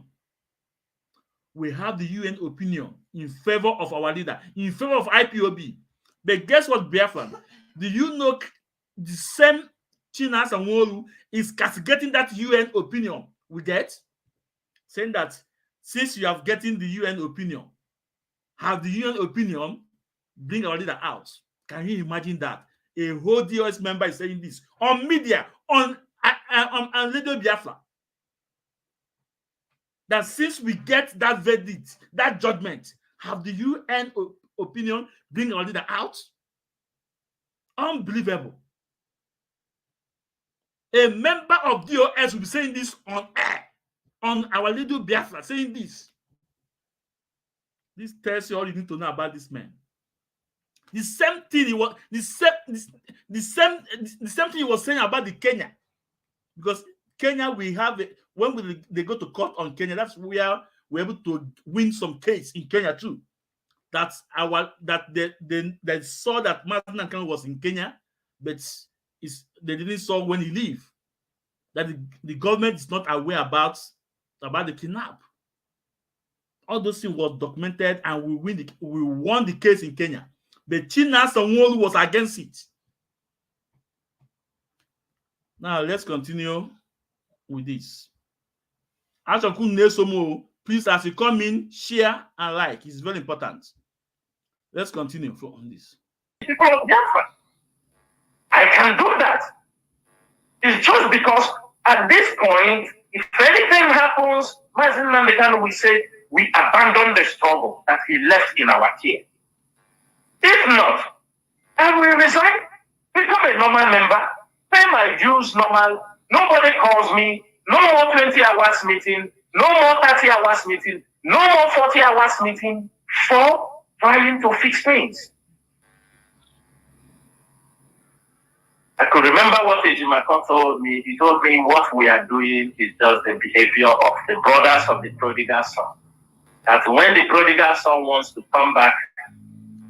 We have the UN opinion in favor of our leader, in favor of IPOB. But guess what, Biafran? Do you know the same Chinasa Nworu is castigating that UN opinion we get? Saying that since you have gotten the UN opinion, have the UN opinion bring our leader out. Can you imagine that? A whole DOS member is saying this on media, on Radio Biafra. That since we get that verdict, that judgment, have the UN opinion bring our leader out? Unbelievable. A member of DOS will be saying this on air, on our Radio Biafra, saying this. This tells you all you need to know about this man. The same thing he was, the same thing he was saying about the Kenya, because Kenya we have when they go to court on Kenya, that's where we're able to win some case in Kenya too. That's they saw that Mazi Nnamdi Kanu was in Kenya, but they didn't saw when he leave. That the government is not aware about the kidnap. All those things were documented, and we won the case in Kenya. But Chinasa Nworu was against it. Now let's continue with this. Please, as you come in, share and like. It's very important. Let's continue on this. People of Biafra, I can do that. It's just because at this point, if anything happens, Mazi Nnamdi Kanu will say, we abandon the struggle that he left in our care. If not, I will resign, become a normal member, pay my dues normal. Nobody calls me. No more 20 hours meeting. No more 30 hours meeting. No more 40 hours meeting for trying to fix things. I could remember what Ejimako told me. He told me what we are doing is just the behavior of the brothers of the prodigal son. That when the prodigal son wants to come back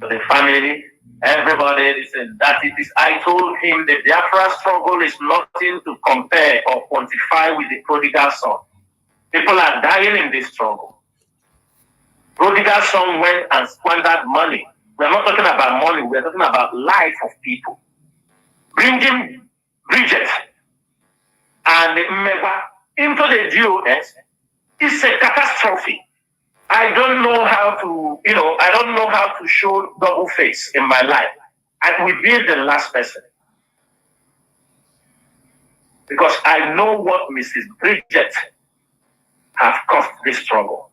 to the family, everybody listen, that it is, I told him the Biafra struggle is nothing to compare or quantify with the prodigal son. People are dying in this struggle. Prodigal son went and squandered money. We're not talking about money, we're talking about life of people. Bringing Bridget and Mega into the DOS is a catastrophe. I don't know how to, I don't know how to show double face in my life. I will be the last person. Because I know what Mrs. Bridget have caused this struggle.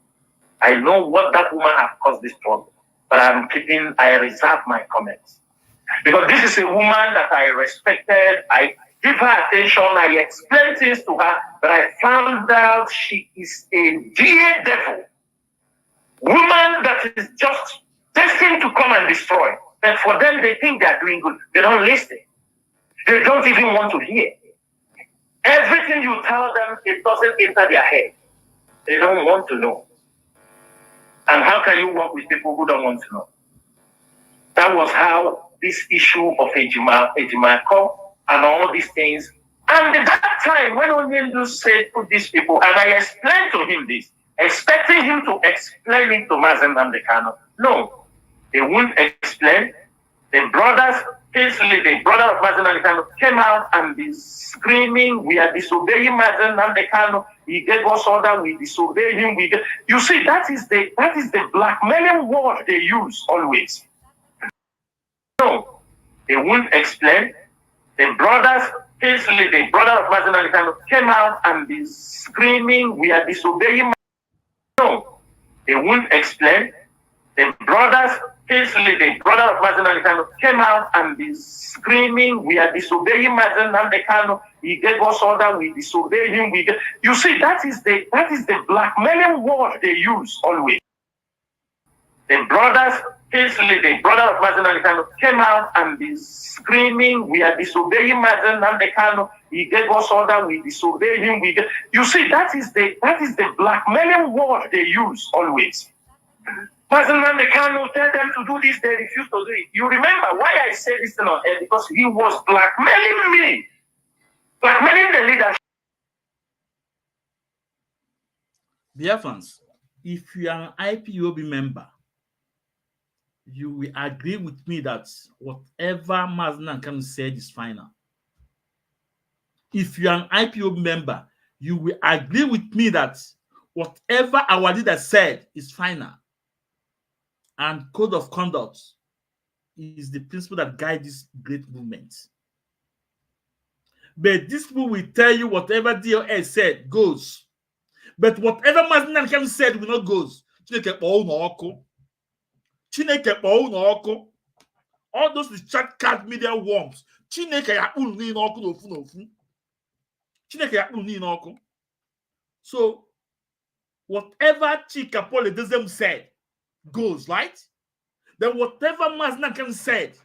I know what that woman have caused this struggle. But I reserve my comments. Because this is a woman that I respected. I give her attention. I explain things to her. But I found out she is a dear devil. Woman that is just destined to come and destroy. But for them, they think they are doing good. They don't listen. They don't even want to hear. Everything you tell them, it doesn't enter their head. They don't want to know. And how can you work with people who don't want to know? That was how this issue of Ejimako and all these things. And at that time, when Onyendu said to these people, and I explained to him this, expecting him to explain it to Mazen Namdekano. No, they wouldn't explain. The brothers, basically the brother of Mazen Namdekano came out and be screaming, we are disobeying Mazen Namdekano. He gave us order, we disobey him. You see, that is the blackmailing word they use always. No, they wouldn't explain. The brothers, basically the brother of Mazen Namdekano came out and be screaming, we are disobeying. No, they wouldn't explain. The brothers, basically the brother of Mazen Namdekano came out and be screaming, we are disobeying Mazen Namdekano. He gave us order, we disobey him. You see, that is the blackmailing word they use always. The brothers, basically the brother of Mazen Namdekano came out and be screaming, we are disobeying Mazen Namdekano. He gave us order, we disobey him. You see, that is the blackmailing word they use always. Mazen Namdekano tell them to do this, they refuse to do it. You remember why I said this thing on air? Because he was blackmailing me. Blackmailing the leadership. Dear fans, if you are an IPOB member, you will agree with me that whatever Mazen Namdekano said is final. If you are an IPOB member, you will agree with me that whatever our leader said is final. And code of conduct is the principle that guides this great movement. But these people will tell you whatever DOS said goes. But whatever Mazen Namdekano said will not goes. All those chat card media worms. So whatever Chika Polydism said goes, right? Then whatever Mazen Namdekano said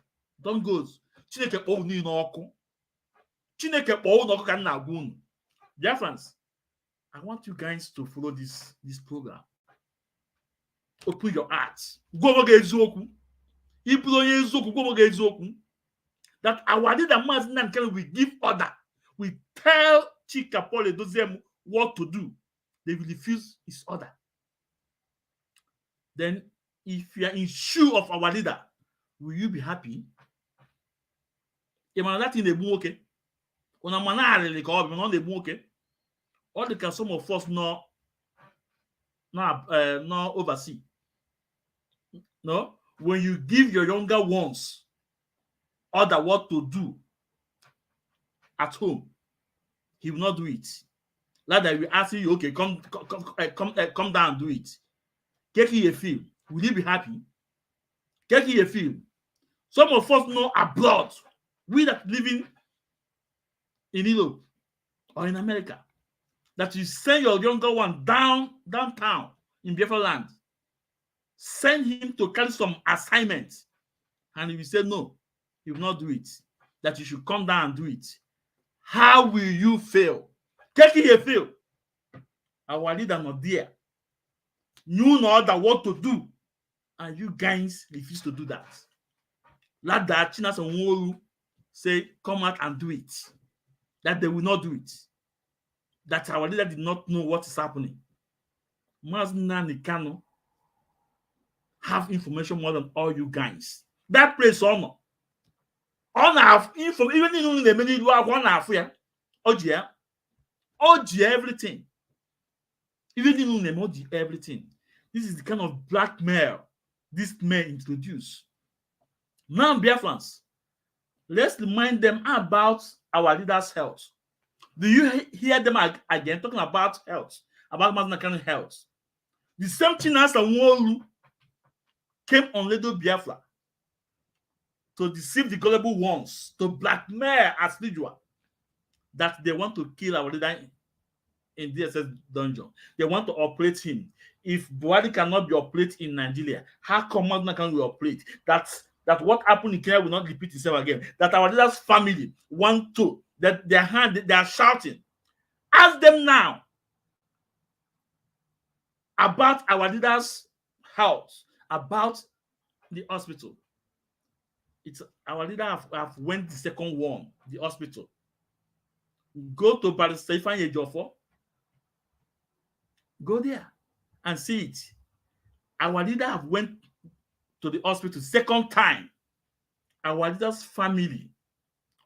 don't goes. Dear friends, I want you guys to follow this program. Open your hearts. That our leader Mazen Namdekano will give order. We tell Chika Polydism what to do. They will refuse his order. Then, if you are in shoe of our leader, will you be happy? All the some of us not oversee. No, when you give your younger ones order what to do at home, he will not do it. Like that, we ask you, okay, come down and do it. Get you a feel. Will you be happy? Get you a feel. Some of us know abroad. We that living in Europe or in America, that you send your younger one downtown in Biafra land, send him to carry some assignments, and if you say no, he will not do it, that you should come down and do it. How will you feel? Take it a feel. Our leader not there. You know that what to do, and you guys refuse to do that. Like that, Chinasa Nworu say, come out and do it. That they will not do it. That our leader did not know what is happening. Mazen Namdekano have information more than all you guys. That place on have info, even in the many you have one half here. Everything. Even in the everything. This is the kind of blackmail this may introduce. Now, Biafrans, let's remind them about our leaders' health. Do you hear them again talking about health, about Mazinakani health? The same Chinasa Nworu came on Radio Biafra to deceive the gullible ones, to blackmail as usual, that they want to kill our leader in DSS dungeon. They want to operate him. If Buhari cannot be operated in Nigeria, how come Mazinakani can we operate? That what happened in Kenya will not repeat itself again. That our leaders' family want to, that they are shouting. Ask them now about our leaders' house, about the hospital. It's our leader have went the second one, the hospital. Go to Barrister Ifeanyi Ejiofor. Go there and see it. Our leader have went to the hospital second time. Our leader's family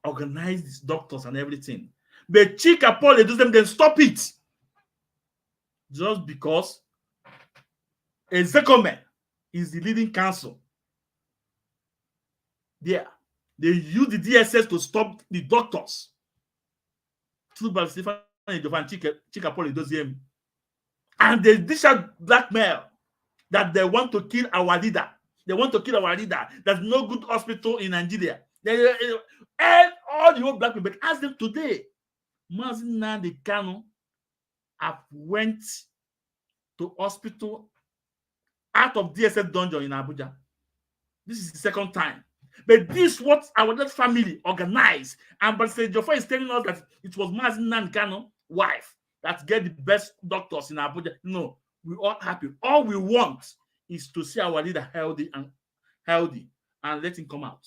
organized these doctors and everything. But Chika Paul they do them, then stop it. Just because Ezekome is the leading counsel. There. They use the DSS to stop the doctors. Through Barrister Ifeanyi Ejiofor and Chika Paul does them. And they dish out blackmail that they want to kill our leader. They want to kill our leader. There's no good hospital in Nigeria. And all the whole black people. But ask them today. Mazinakani Kanu have went to hospital out of DSS dungeon in Abuja. This is the second time. But this is what our family organized. And Barrister Ejiofor is telling us that it was Mazinakani Kanu's wife that get the best doctors in Abuja. No, we're all happy. All we want is to see our leader healthy and let him come out.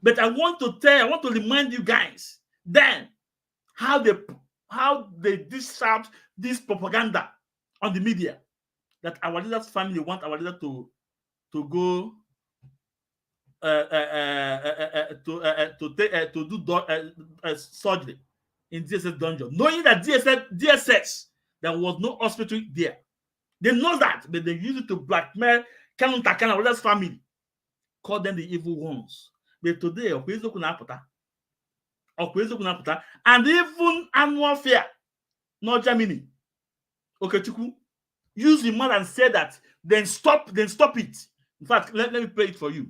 But I want to remind you guys then how they dish out this propaganda on the media that our leader's family want our leader to go to do surgery in DSS dungeon, knowing that DSS there was no hospital there. They know that, but they use it to blackmail Kanu Takana, our leader's family, call them the evil ones. But today, and even annual fair, not Germany, Okechukwu, use the man and say that, then stop it. In fact, let me play it for you.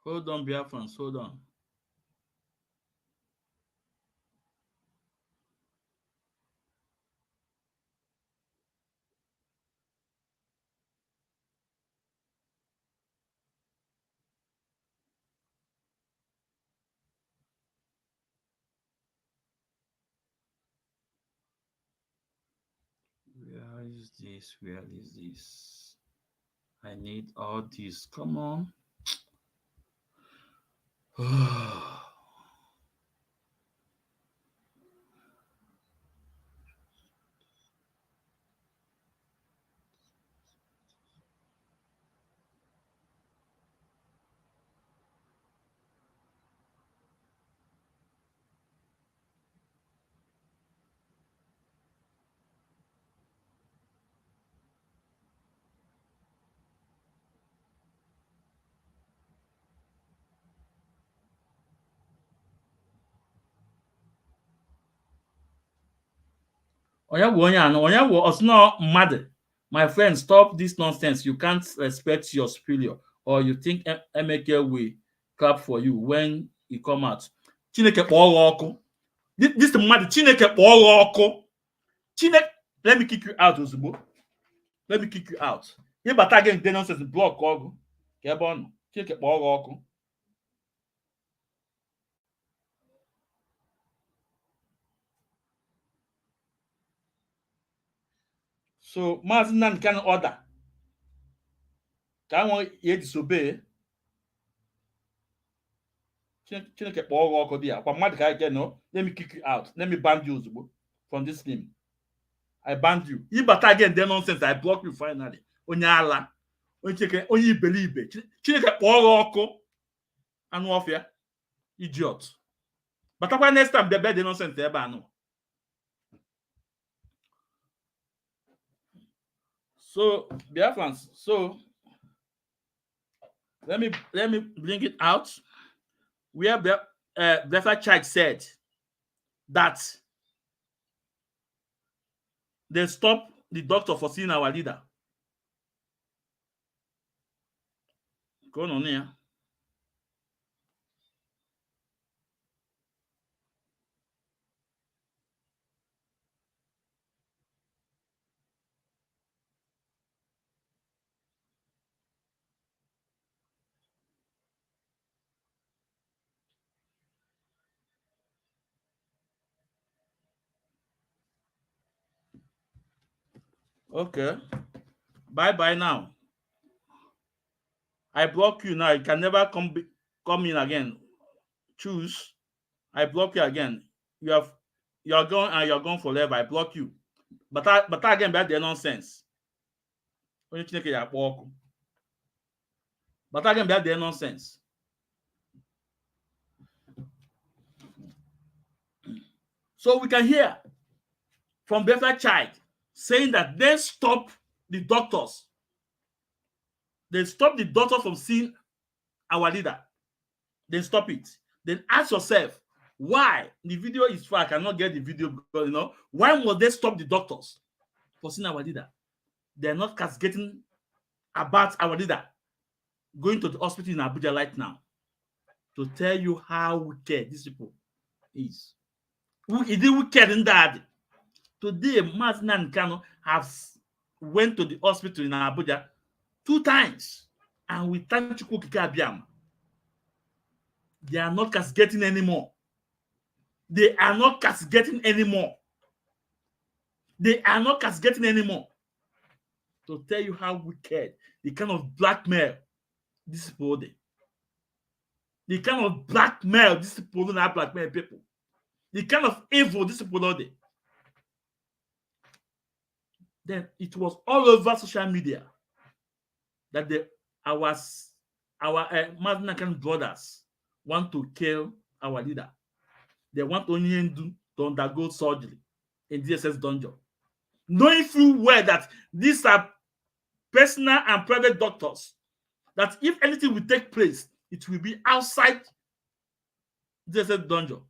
Hold on, Biafrans, hold on. Where is this? Where is this? I need all this. Come on. My friend, stop this nonsense. You can't respect your superior, or you think Emeka will clap for you when you come out. Chineke kpọọ ọkụ. This mmadụ Chineke kpọọ ọkụ. Chineke, let me kick you out ozugbo. Let me kick you out. Ịbata again the nonsense block ọgụ. Ka ebe ọ nọ. Chineke kpọọ ọkụ. So Maazị Nnamdi Kanu order ka nwa ya disobey. Chineke kpọọ ọkụ dị ya. Kwa mmadụ ka again, no, let me kick you out. Let me ban you ozugbo from this game. I banned you. Ịbata again the nonsense, I block you finally. Onye ala. Onye iberibe. Chineke kpọọ ọkụ. Anụ ọfịa. Idiot. Batakwa next time the nonsense ebe anụ. So, Biafrans, so let me bring it out where Biafra Child said that they stopped the doctor for seeing our leader. Go on here. Okay. Bye now. I block you now. You can never come in again. Choose. I block you again. You're gone and you're gone forever. I block you. But again, that's the nonsense. Onye Chineke ya akpọ ọkụ. But again, that's the nonsense. So we can hear from Biafra Child saying that they stop the doctors. They stop the doctor from seeing our leader. They stop it. Then ask yourself, why? The video is far. I cannot get the video because, why must they stop the doctors for seeing our leader? They're not cascading about our leader going to the hospital in Abuja right now to tell you how wicked these people is. Is it wicked in that? Today, Maazị Nnamdi Kanu has went to the hospital in Abuja 2 times, and we thank Chukwu Okike Abiam. They are not cascading anymore. They are not cascading anymore. They are not cascading anymore. To tell you how wicked, the kind of blackmail this people do. The kind of blackmail this people do not blackmail people. The kind of evil this people do. Then it was all over social media that our Maazị brothers want to kill our leader. They want Onyendu to undergo surgery in DSS dungeon, knowing full well that these are personal and private doctors, that if anything will take place, it will be outside DSS dungeon.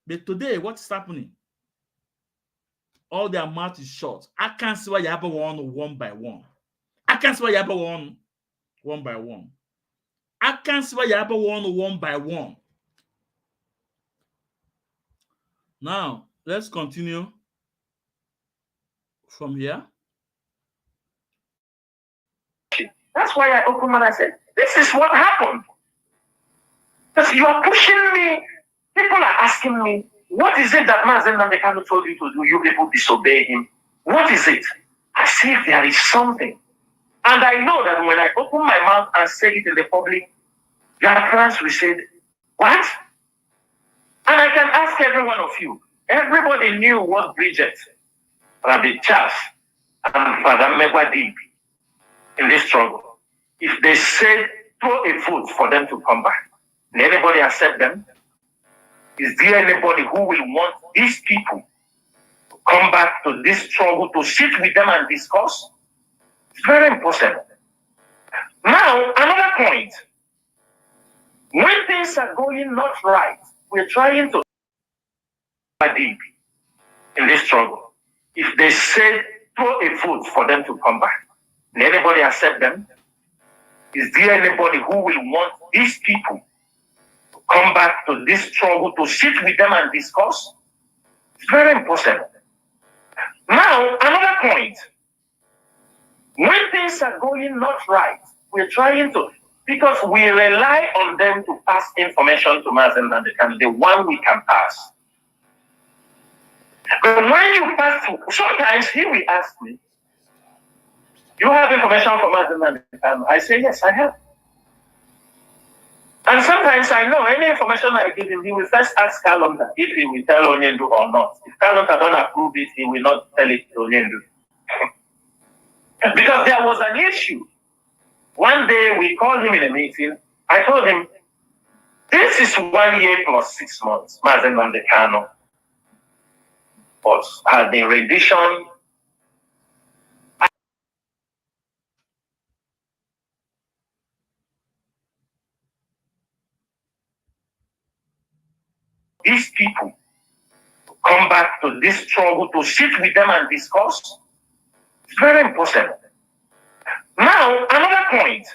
But today, what's happening? All their mouth is shut. I can't see why you have one by one. I can't see why you have one by one. I can't see why you have one by one. Now, let's continue from here. That's why I opened and I said, this is what happened. Because you are pushing me. People are asking me, what is it that Maazị Nnamdi Kanu told you to do? You people disobey him. What is it? I say there is something. And I know that when I open my mouth and say it in the public, Biafrans will say, what? And I can ask every one of you. Everybody knew what Bridget, Rabbi Charles, and Father Megwa did in this struggle. If they said, throw a vote for them to come back, will anybody accept them? Is there anybody who will want these people to come back to this struggle, to sit with them and discuss? It's very impossible. Now, another point. When things are going not right, we're trying to deep in this struggle. if they said throw a vote for them to come back, will anybody accept them? Is there anybody who will want these people to come back to this struggle, to sit with them and discuss? It's very important. Now, another point. When things are going not right, we're trying to, because we rely on them to pass information to Mazen and the one we can pass. But when you pass, sometimes he will ask me, you have information from Mazen and I say, yes, I have. And sometimes I know any information I give him, he will first ask Kalonda if he will tell Onyendu or not. If Kalonda don't approve it, he will not tell it to Onyendu. Because there was an issue. One day we called him in a meeting. I told him, this is 1 year plus 6 months. Mazen Mandekano had been rendition. These people come back to this struggle, to sit with them and discuss. It's very important. Now, another point.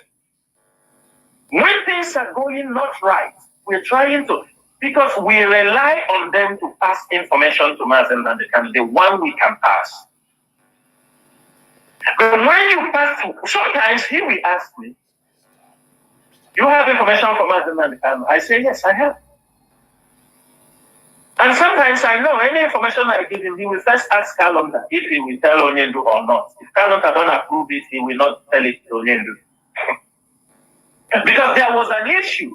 When things are going not right, we're trying to, because we rely on them to pass information to Mazen and the one we can pass. But when you pass, sometimes he will ask me, you have information from Mazen and I say, yes, I have. And sometimes I know any information I give him, he will first ask Kalonda if he will tell Onyendu or not. If Kalonda don't approve it, he will not tell it to Onyendu. Because there was an issue.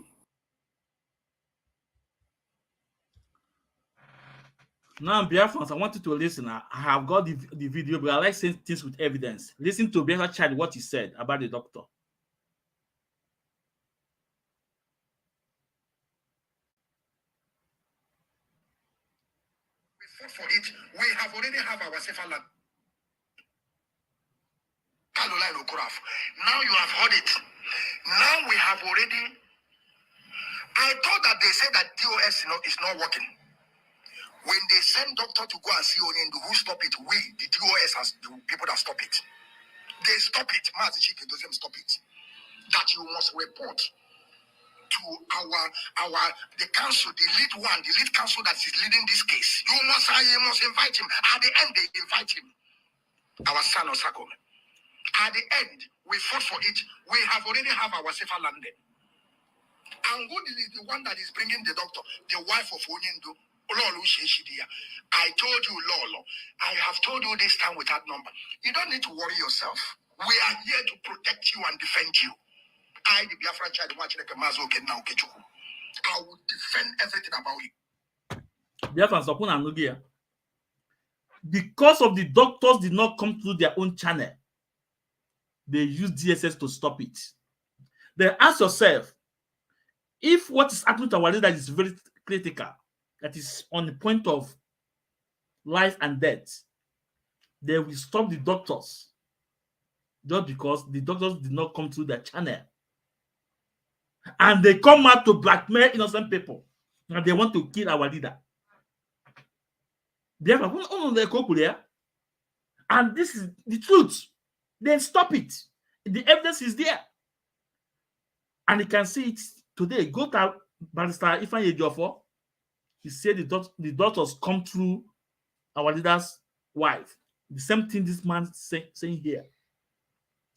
Now, Biafrans, I want you to listen. I have got the video, but I like saying things with evidence. Listen to Biafra Child, what he said about the doctor. We fought for it. We have already have our safer land. Now you have heard it. Now we have already. I thought that they said that DOS is not working. When they send doctor to go and see Onyendu, who stop it? We, the DOS, as the people that stop it. They stop it. Mazichike doesn't stop it. That you must report to the council, the lead council that is leading this case. You must invite him. At the end, they invite him. Our son Osako. At the end, we fought for it. We have already have our safer landing. And who is the one that is bringing the doctor? The wife of Onyendu. Lolo Sheshidia. I told you, Lolo. I have told you this time without number. You don't need to worry yourself. We are here to protect you and defend you. I, the Biafra child, I will defend everything about you. Biafra Sapuna Nugia. Because of the doctors did not come through their own channel, they use DSS to stop it. Then ask yourself, if what is happening to our leader is very critical, that is on the point of life and death, they will stop the doctors just because the doctors did not come through their channel. And they come out to blackmail innocent people. And they want to kill our leader. And this is the truth. Then stop it. The evidence is there. And you can see it today. Go to Barrister Ifeanyi Ejiofor. He said the doctors come through our leader's wife. The same thing this man saying here.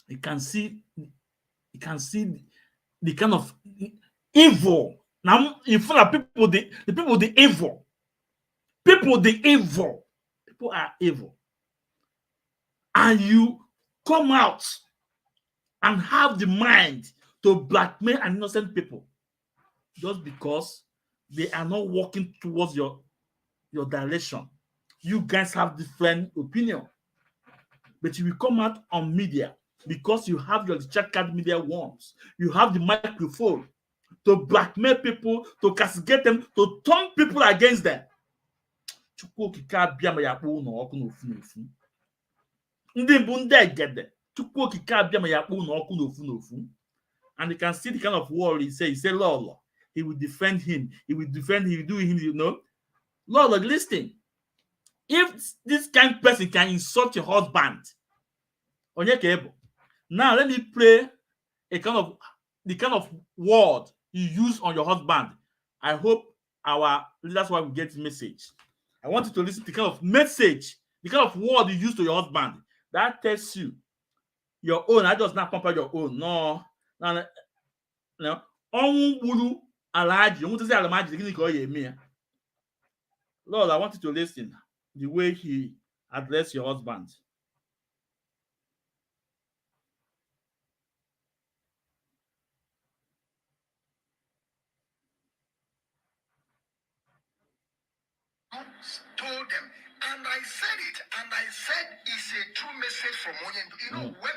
You can see the kind of evil. Now, in front of people, the evil. People are evil. And you come out and have the mind to blackmail an innocent people just because they are not working towards your direction. You guys have different opinion, but you will come out on media because you have your chat card media worms. You have the microphone to blackmail people, to castigate them, to turn people against them. And you can see the kind of war he said, Lord, he will defend him. He will do him, you know. Lord, listen. If this kind of person can insult your husband, now let me play the kind of word you use on your husband. I hope our leaders will get the message. I want you to listen to the kind of message, the kind of word you use to your husband that tells you your own. I just not compare your own. No. No. Nworu Alhaji. You want to say Alhaji? Lord, I want you to listen the way he addressed your husband. Told them, and I said it, and I said it's a true message from Onyendu. You know, when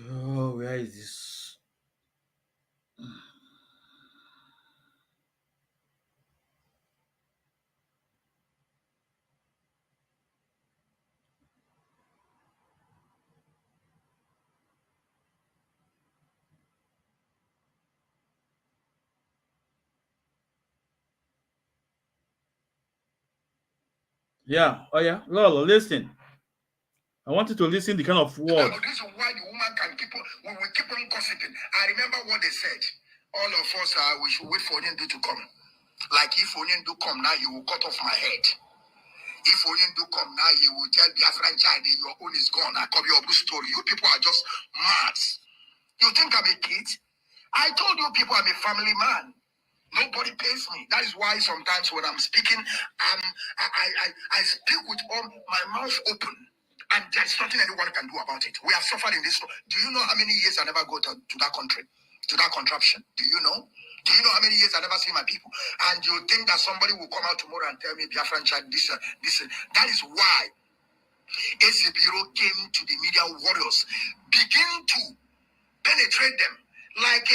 Oh, where is this? Yeah. Oh, yeah. Lolo, listen. I want you to listen the kind of word. this is why the woman can keep on, we will keep on gossiping. I remember what they said. All of us, we should wait for Onyendu to come. Like if Onyendu come now, he will cut off my head. If Onyendu come now, he will tell Biafran child that your own is gone. I copy your story. You people are just mad. You think I'm a kid? I told you people I'm a family man. Nobody pays me. That is why sometimes when I'm speaking, I speak with all my mouth open. And there's nothing anyone can do about it. We have suffered in this. Do you know how many years I never go to that country, to that contraption? Do you know? Do you know how many years I never see my people? And you think that somebody will come out tomorrow and tell me, Biafran child, this. That is why AC Bureau came to the media warriors, begin to penetrate them. Like,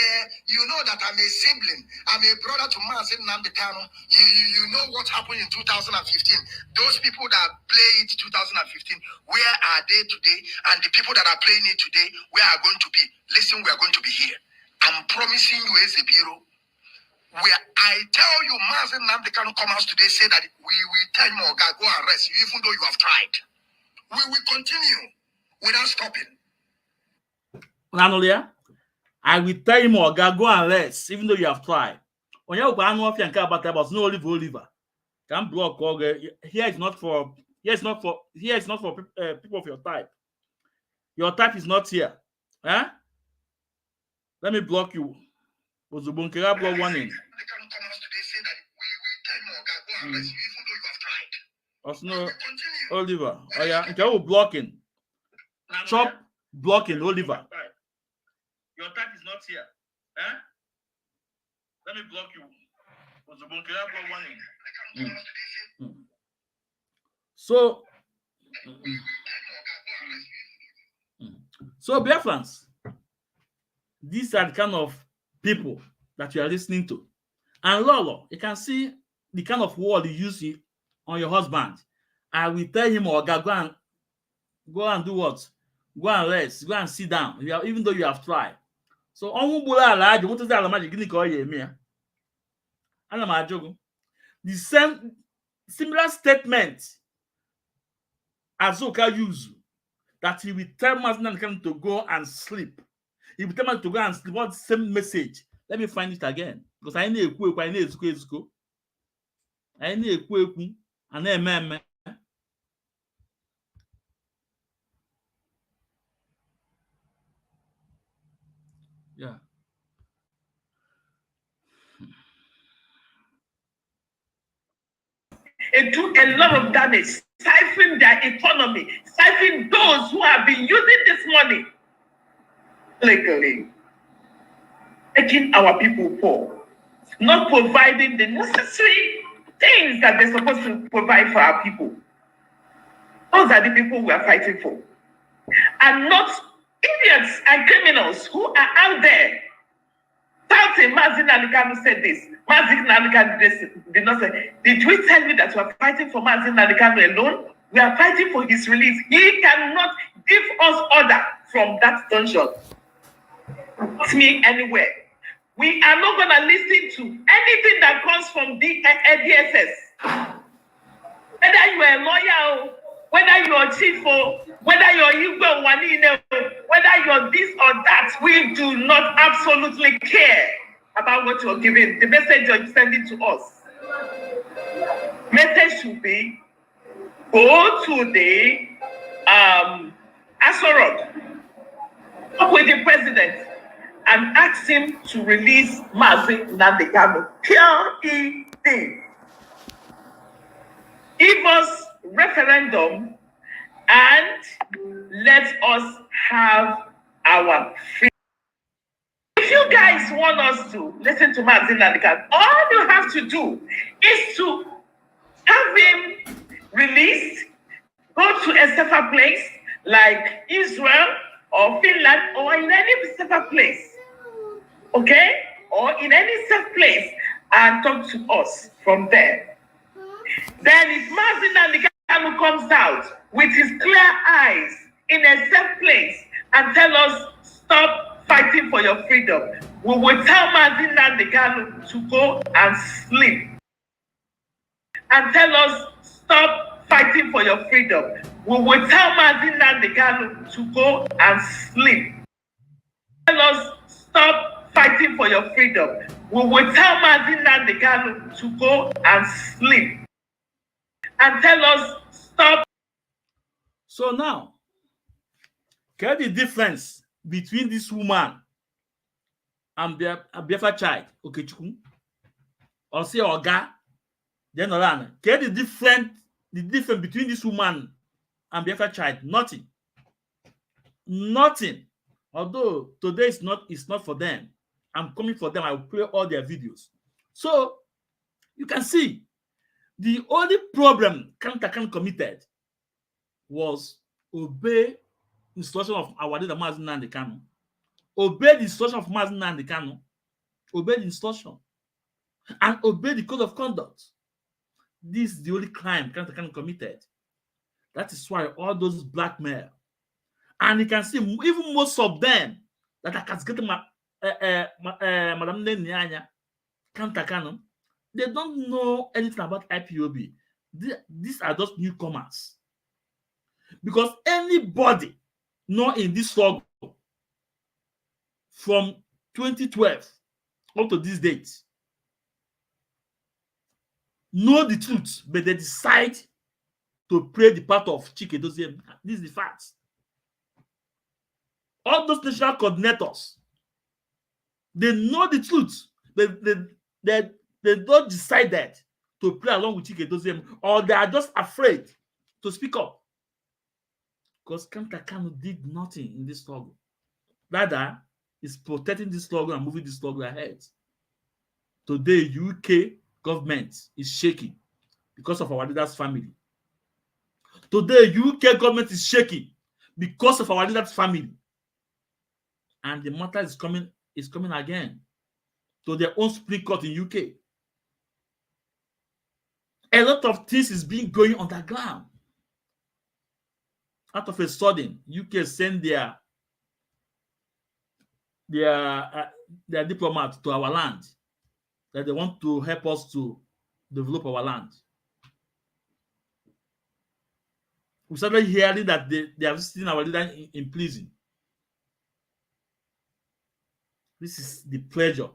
you know that I'm a sibling. I'm a brother to Mazin Nambekano. You know what happened in 2015. Those people that played 2015, where are they today? And the people that are playing it today, where are going to be? Listen, we are going to be here. I'm promising you as a bureau. Where I tell you, Mazin Nambekano come out today, say that we will tell you, oh God, go and rest you, even though you have tried. We will continue without stopping. Nanolia, I will tell him, Oga, go and rest, even though you have tried. When you go and and about no Oliver. Can block here is not for people of your type. Your type is not here. Huh? Let me block you. Ozubunkera block one in. No, Oliver. Oh yeah, okay, we're blocking. Chop blocking Oliver. Your type is not here. Huh? Let me block you. Ozubunkera block one in. So Biafrans, these are the kind of people that you are listening to. And Lolo, you can see the kind of word you use on your husband. I will tell him, Oga, go and do what? Go and rest, go and sit down, even though you have tried. So, the same similar statement Azoka used, that he will tell Mazin to go and sleep. He will tell him to go and sleep. What the same message? Let me find it again. Because I need a and yeah. they do a lot of damage, stifling their economy, stifling those who have been using this money legally, making our people poor, not providing the necessary things that they're supposed to provide for our people. Those are the people we are fighting for, and not idiots and criminals who are out there shouting. Mazi Nnamdi Kanu said this. Mazi Nnamdi Kanu did not say. Did we tell you that we are fighting for Mazi Nnamdi Kanu alone? We are fighting for his release. He cannot give us order from that dungeon. Put me anywhere. We are not going to listen to anything that comes from the DSS. Whether you are a lawyer, whether you are chief, whether you are Igbo, whether you are this or that, we do not absolutely care about what you are giving. The message you are sending to us. Message should be, go to the Asorok, talk with the president, and ask him to release Mazi Nnamdi Kanu. PLED. Give us referendum and let us have our freedom. If you guys want us to listen to Mazi Nnamdi Kanu, all you have to do is to have him released, go to a safer place like Israel or Finland or in any safer place, okay? Or in any safe place, and talk to us from there. Then if Mazi Nnamdi Kanu comes out with his clear eyes in a safe place and tell us, stop fighting for your freedom, we will tell Mazi Nnamdi Kanu to go and sleep. And tell us, stop fighting for your freedom. We will tell Mazi Nnamdi Kanu to go and sleep. Tell us, stop fighting for your freedom. We will tell Mazi Nnamdi Kanu to go and sleep. And tell us, stop. So now, get the difference between this woman and Biafra child, Okechukwu, or say Oga, then Oran. Get the difference between this woman and Biafra child. Nothing. Nothing. Although today it's not for them. I'm coming for them. I will play all their videos. So you can see the only problem Kantakan committed was obey instruction of our leader Mazi Nnamdi Kanu. Obey the instruction of Mazi Nnamdi Kanu. Obey the instruction. And obey the code of conduct. This is the only crime Kantakan committed. That is why all those blackmail. And you can see even most of them that are cascading Madam Nyanya, Kantakanu, they don't know anything about IPOB. These are just newcomers. Because anybody not in this struggle from 2012 up to this date know the truth, but they decide to play the part of Chike Doziem. This is the facts. All those national coordinators, they know the truth. They don't decided to play along with Chike Doziem, or they are just afraid to speak up. Because Kantakanu did nothing in this struggle. Rather, is protecting this struggle and moving this struggle ahead. Today, UK government is shaking because of our leader's family. Today, UK government is shaking because of our leader's family. And the matter is coming again to their own Supreme Court in UK. A lot of things is being going underground. Out of a sudden, UK send their diplomats to our land, that they want to help us to develop our land. We started hearing that they are visiting our leader in prison. This is the pressure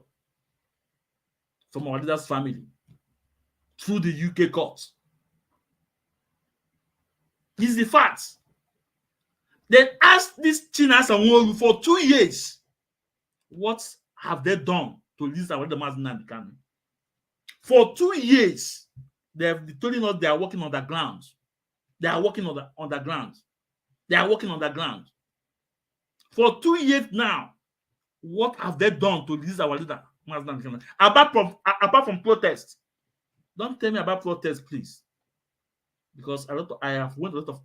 from our leader's family through the UK courts. This is the fact. They asked this Chinasa Nworu for 2 years. What have they done to release our leader Mazi Nnamdi Kanu? For 2 years, They're telling us they are working on the ground. They are working on the ground. They are working on the ground. For 2 years now, what have they done to release our leader? Apart from protests. Don't tell me about protests, please. Because I have went a lot of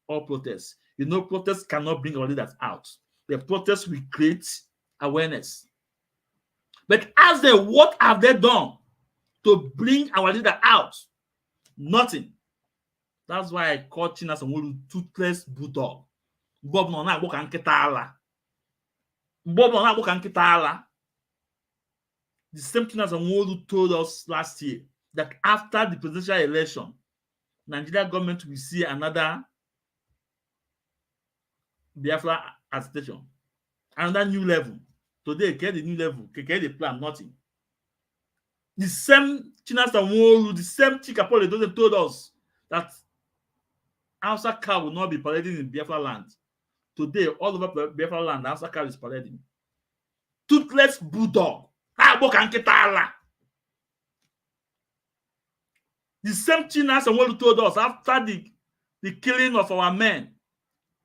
all protests. You know, protests cannot bring our leaders out. The protests will create awareness. But ask them, what have they done to bring our leader out? Nothing. That's why I call Chinasa Nworu toothless bulldog. Bob no na agboka nkita ala. Bob no na agboka nkita ala. The same Chinasa Nworu told us last year that after the presidential election, Nigeria government will see another Biafra agitation, another new level. Today, get the new level, get the plan, nothing. The same Chinasa Nworu, the same Chikapole told us that Hausa cow will not be parading in Biafra land. Today, all over Biafra land, Hausa cow is parading. Toothless bulldog. The same Chinasa Nworu told us after the killing of our men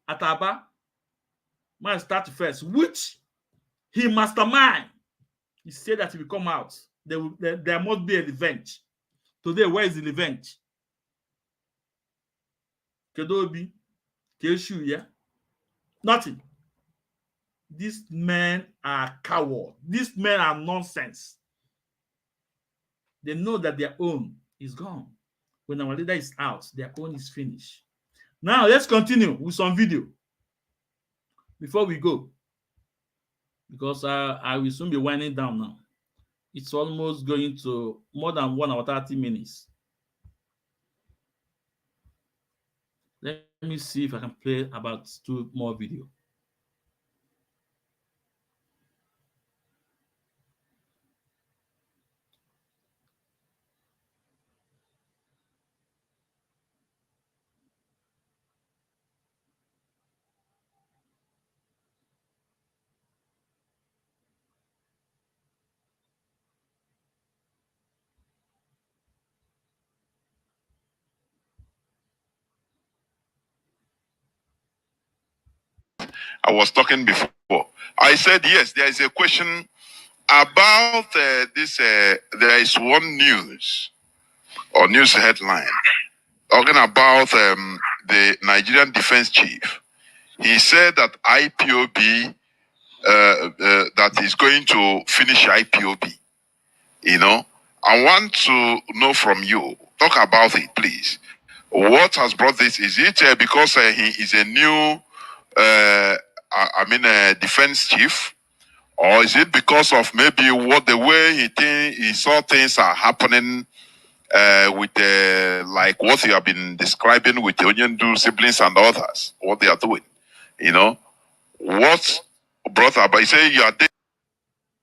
at Aba, March 31st, which he mastermind. He said that he will come out. There must be a revenge. Today, where is the revenge? Kedobi, Keshu, yeah? Nothing. These men are cowards. These men are nonsense. They know that their own is gone. When our leader is out, their own is finished. Now, let's continue with some video before we go. Because I will soon be winding down now. It's almost going to more than 1 hour 30 minutes. Let me see if I can play about 2 more videos. I was talking before. I said, yes, there is a question about this. There is one news or news headline talking about the Nigerian defense chief. He said that IPOB, that is going to finish IPOB. You know, I want to know from you, talk about it, please. What has brought this? Is it because he is a new, defense chief? Or is it because of maybe the way he saw things are happening with like what you have been describing with the Onyendu siblings and others, what they are doing? You know, what brought about? You say you are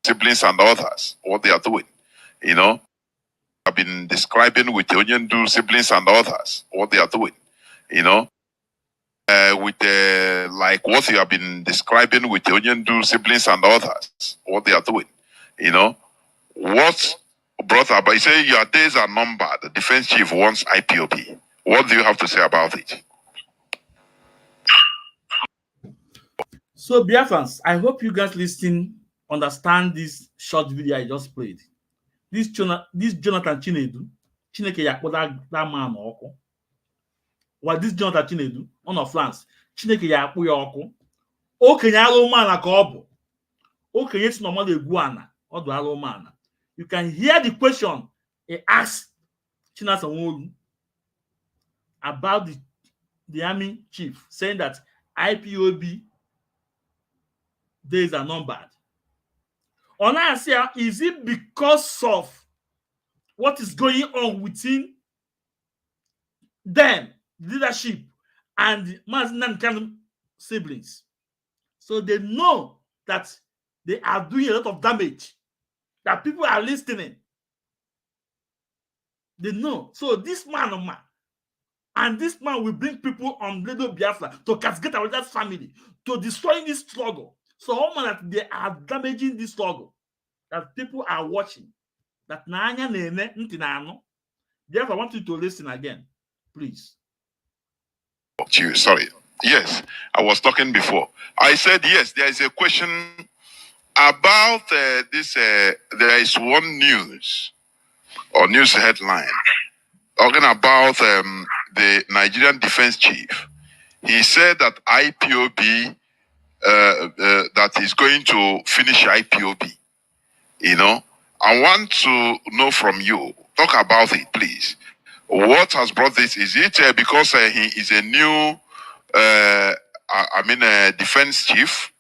siblings and others, what they are doing? You know, I've been describing with the Onyendu siblings and others, what they are doing. You know, with like what you have been describing with the Onyendu siblings and others, what they are doing. You know, what brought about? You say your days are numbered. The defense chief wants IPOB. What do you have to say about it? So, Biafrans, I hope you guys listening understand this short video I just played. This Jonathan Chinedu, Chineke yakpoda that man ọkụ. Well, this Jonathan Chinedu, one of France, Chineke yakpo ya ọkụ. Okenye alụmana ka ọ bụ. Okenye si normal egwu ana, ọ dị alụmana. You can hear the question he asked Chinasa Nworu about the army chief, saying that IPOB days are numbered. On Asia, is it because of what is going on within them, leadership, and Mazinam siblings? So they know that they are doing a lot of damage, that people are listening. They know. So this man, and this man will bring people on Radio Biafra to castigate our family, to destroy this struggle. So that they are damaging this struggle, that people are watching, that Therefore, I want you to listen again, please. Sorry. Yes, I was talking before. I said, yes, there is a question about this. There is one news or news headline talking about the Nigerian defense chief. He said that IPOB, that is going to finish IPOB. You know, I want to know from you, talk about it, please. What has brought this? Is it because he is a new, defense chief?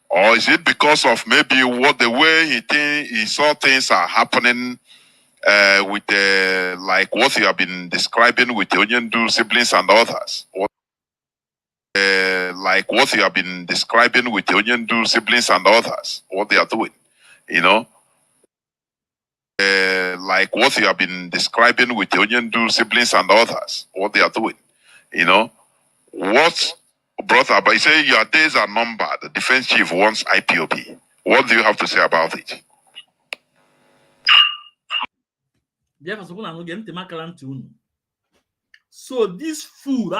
Or is it because of maybe the way he saw things are happening with like what you have been describing with the Onyendu siblings and others? Like what you have been describing with the Onyendu siblings and others, what they are doing, you know? Like what you have been describing with the Onyendu siblings and others, what they are doing, you know? What brought up? I say your days are numbered. The defense chief wants IPOB. What do you have to say about it? So this food,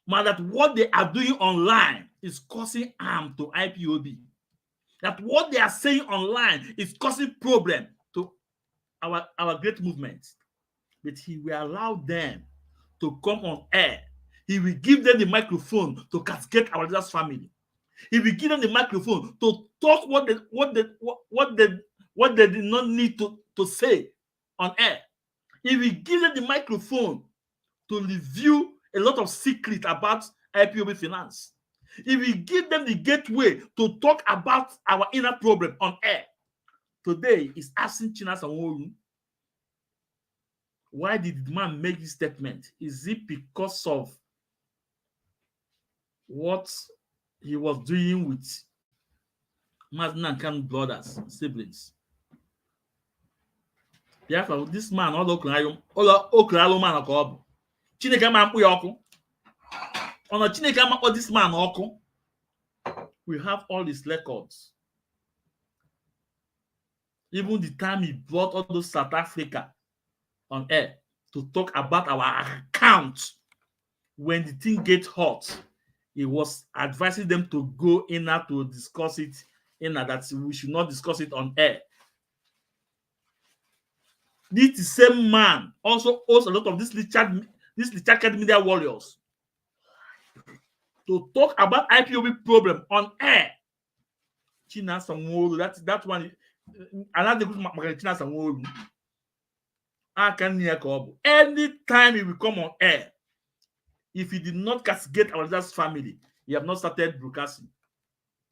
that what they are doing online is causing harm to IPOB. That what they are saying online is causing problem to our great movement. But he will allow them to come on air. He will give them the microphone to cascade our leader's family. He will give them the microphone to talk what they did not need to say on air. He will give them the microphone to review a lot of secrets about IPOB finance. He will give them the gateway to talk about our inner problem on air. Today is asking Chinasa Nworu, why did the man make this statement? Is it because of what he was doing with Mazna and brothers, siblings? Therefore, this man, all Okralo man of God, Chineke man Puyoku, on a Chineke man, this man Oku, we have all his records. Even the time he brought all those South Africa on air to talk about our account when the thing gets hot, he was advising them to go in there to discuss it in there, that we should not discuss it on air. This same man also owes a lot of these Richard media warriors to talk about IPOB problem on air. Chinasa Nworu, that one. Another good Chinasa Nworu. Anytime he will come on air, if he did not castigate our leader's family, he have not started broadcasting.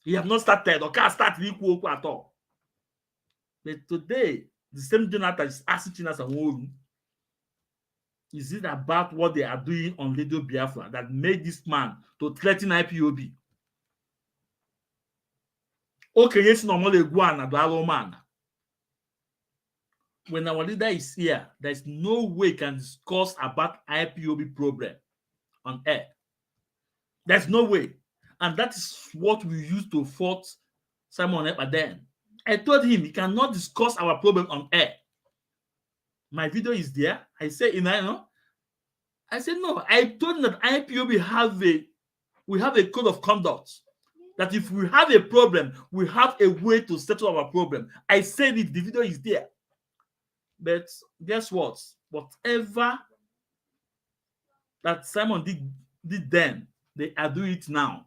He have not started or can't start equal at all. But today, the same Jonathan is asking Chinasa Nworu, is it about what they are doing on Radio Biafra that made this man to threaten IPOB? Okay, yes, normally go on a man. When our leader is here, there is no way we can discuss about IPOB problem on air. There's no way. And that is what we used to fought Simon Ekpa then. I told him he cannot discuss our problem on air. My video is there. I say, I said, no, I told him that IPOB we have a code of conduct. That if we have a problem, we have a way to settle our problem. I said it, the video is there. But guess what? Whatever that Simon did then, they are doing it now.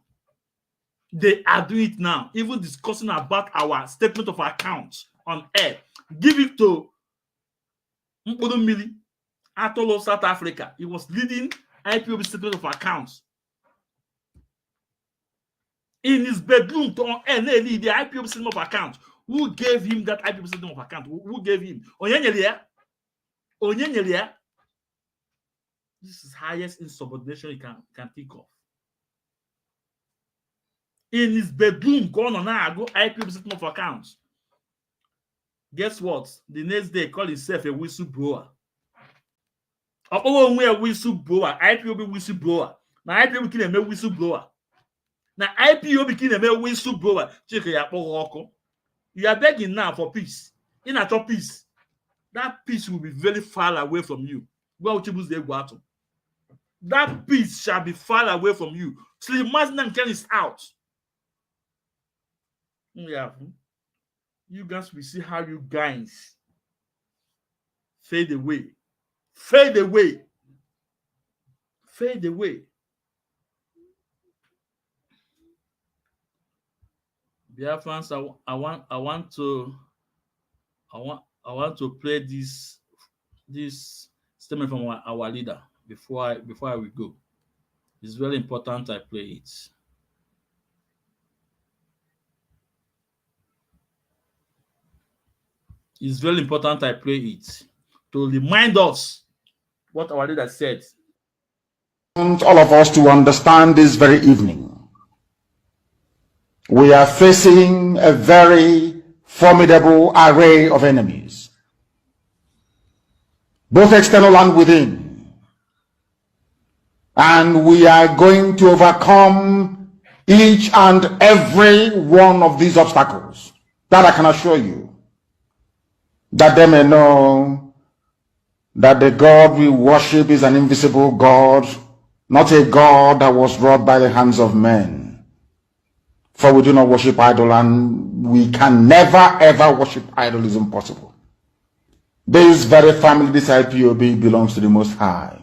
They are doing it now. Even discussing about our statement of accounts on air. Give it to Mpodo Mili, Atolo, South Africa. He was leading IPOB statement of accounts. In his bedroom to on air, the IPOB statement of accounts. Who gave him that IPOB statement of account? Who gave him? Onyenyelia. This is highest insubordination you can think of. In his bedroom, going on now, go IPOB statement of accounts. Guess what? The next day, call himself a whistleblower. A whistleblower, IPOB whistleblower. Now IPOB can be a whistleblower. Now IPOB can be a whistleblower. Check your. You are begging now for peace. In a top peace. that peace will be very far away from you. That peace shall be far away from you. Sleep is out. Yeah. You guys will see how you guys fade away. Fade away. Fade away. Biafrans, I want to play this statement from our leader before I will go. It's very important I play it. It's very important I play it to remind us what our leader said. I want all of us to understand this very evening. We are facing a very formidable array of enemies, both external and within. And we are going to overcome each and every one of these obstacles. That I can assure you. That they may know that the God we worship is an invisible God, not a God that was wrought by the hands of men. For we do not worship idol, and we can never ever worship idol. Is impossible. This very family, this IPOB, belongs to the Most High.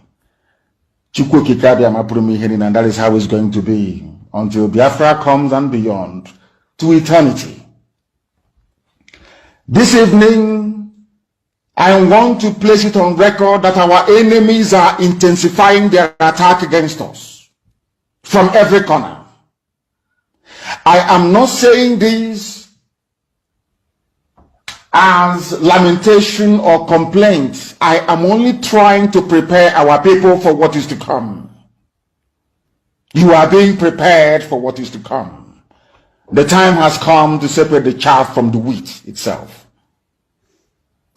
And that is how it's going to be until Biafra comes and beyond to eternity. This evening, I want to place it on record that our enemies are intensifying their attack against us from every corner. I am not saying this as lamentation or complaint. I am only trying to prepare our people for what is to come. You are being prepared for what is to come. The time has come to separate the chaff from the wheat itself.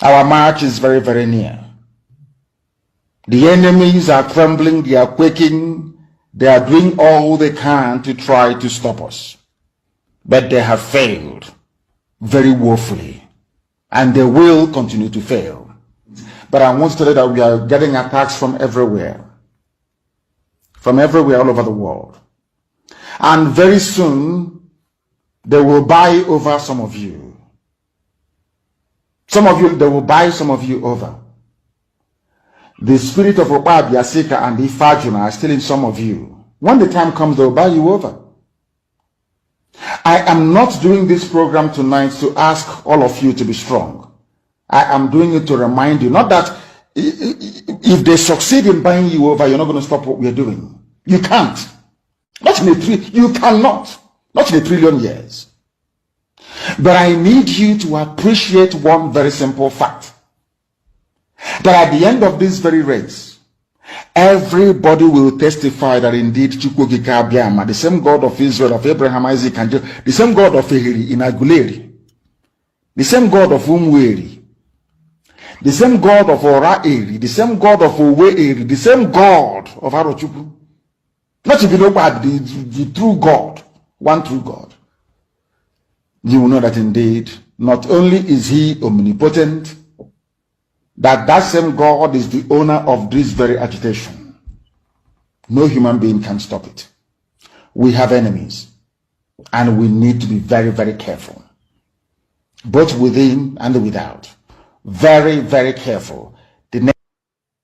Our march is very, very near. The enemies are trembling, they are quaking, they are doing all they can to try to stop us. But they have failed very woefully, and they will continue to fail. But I want to tell you that we are getting attacks from everywhere all over the world. And very soon, they will buy over some of you. They will buy some of you over. The spirit of Ipob, Yasika, and Ifajuna are still in some of you. When the time comes, they will buy you over. I am not doing this program tonight to ask all of you to be strong. I am doing it to remind you, not that if they succeed in buying you over, you're not going to stop what we're doing. You can't. You cannot. Not in a trillion years. But I need you to appreciate one very simple fact. That at the end of this very race, everybody will testify that indeed Chukwuokike Abiama, the same God of Israel, of Abraham, Isaac, and Jacob, the same God of Ehiri in Aguleri, the same God of Umweri, the same God of Ora Eri, the same God of Owe Eri, the same God of Arochukwu. Not if you know about the true God, one true God. You will know that indeed, not only is he omnipotent, that same God is the owner of this very agitation. No human being can stop it. We have enemies, and we need to be very, very careful, both within and without. Very, very careful. The next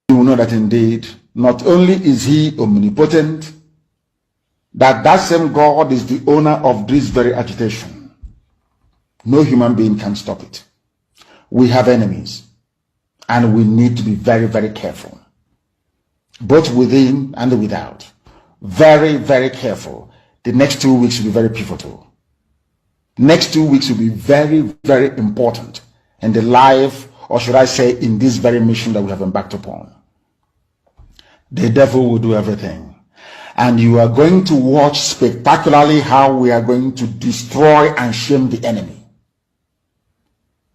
you will know that indeed, not only is he omnipotent, that same God is the owner of this very agitation. No human being can stop it. We have enemies, and we need to be very, very careful, both within and without. Very, very careful. The next 2 weeks will be very pivotal. Next 2 weeks will be very, very important in the life, or should I say, in this very mission that we have embarked upon. The devil will do everything. And you are going to watch spectacularly how we are going to destroy and shame the enemy.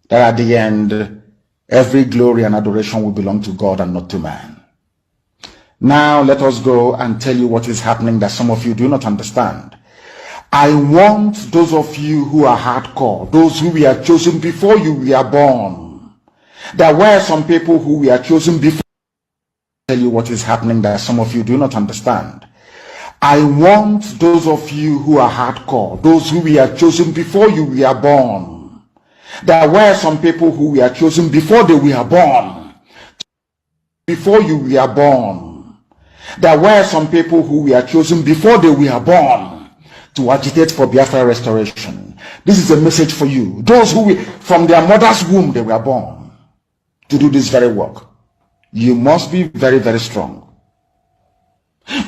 That at the end, every glory and adoration will belong to God and not to man. Now let us go and tell you what is happening that some of you do not understand. I want those of you who are hardcore, those who were chosen before you were born, There were some people who were chosen before. Tell you what is happening that some of you do not understand. I want those of you who are hardcore, those who were chosen before you were born. There were some people who were chosen before they were born. Before you were born. There were some people who were chosen before they were born to agitate for Biafra restoration. This is a message for you. Those who from their mother's womb they were born to do this very work. You must be very, very strong.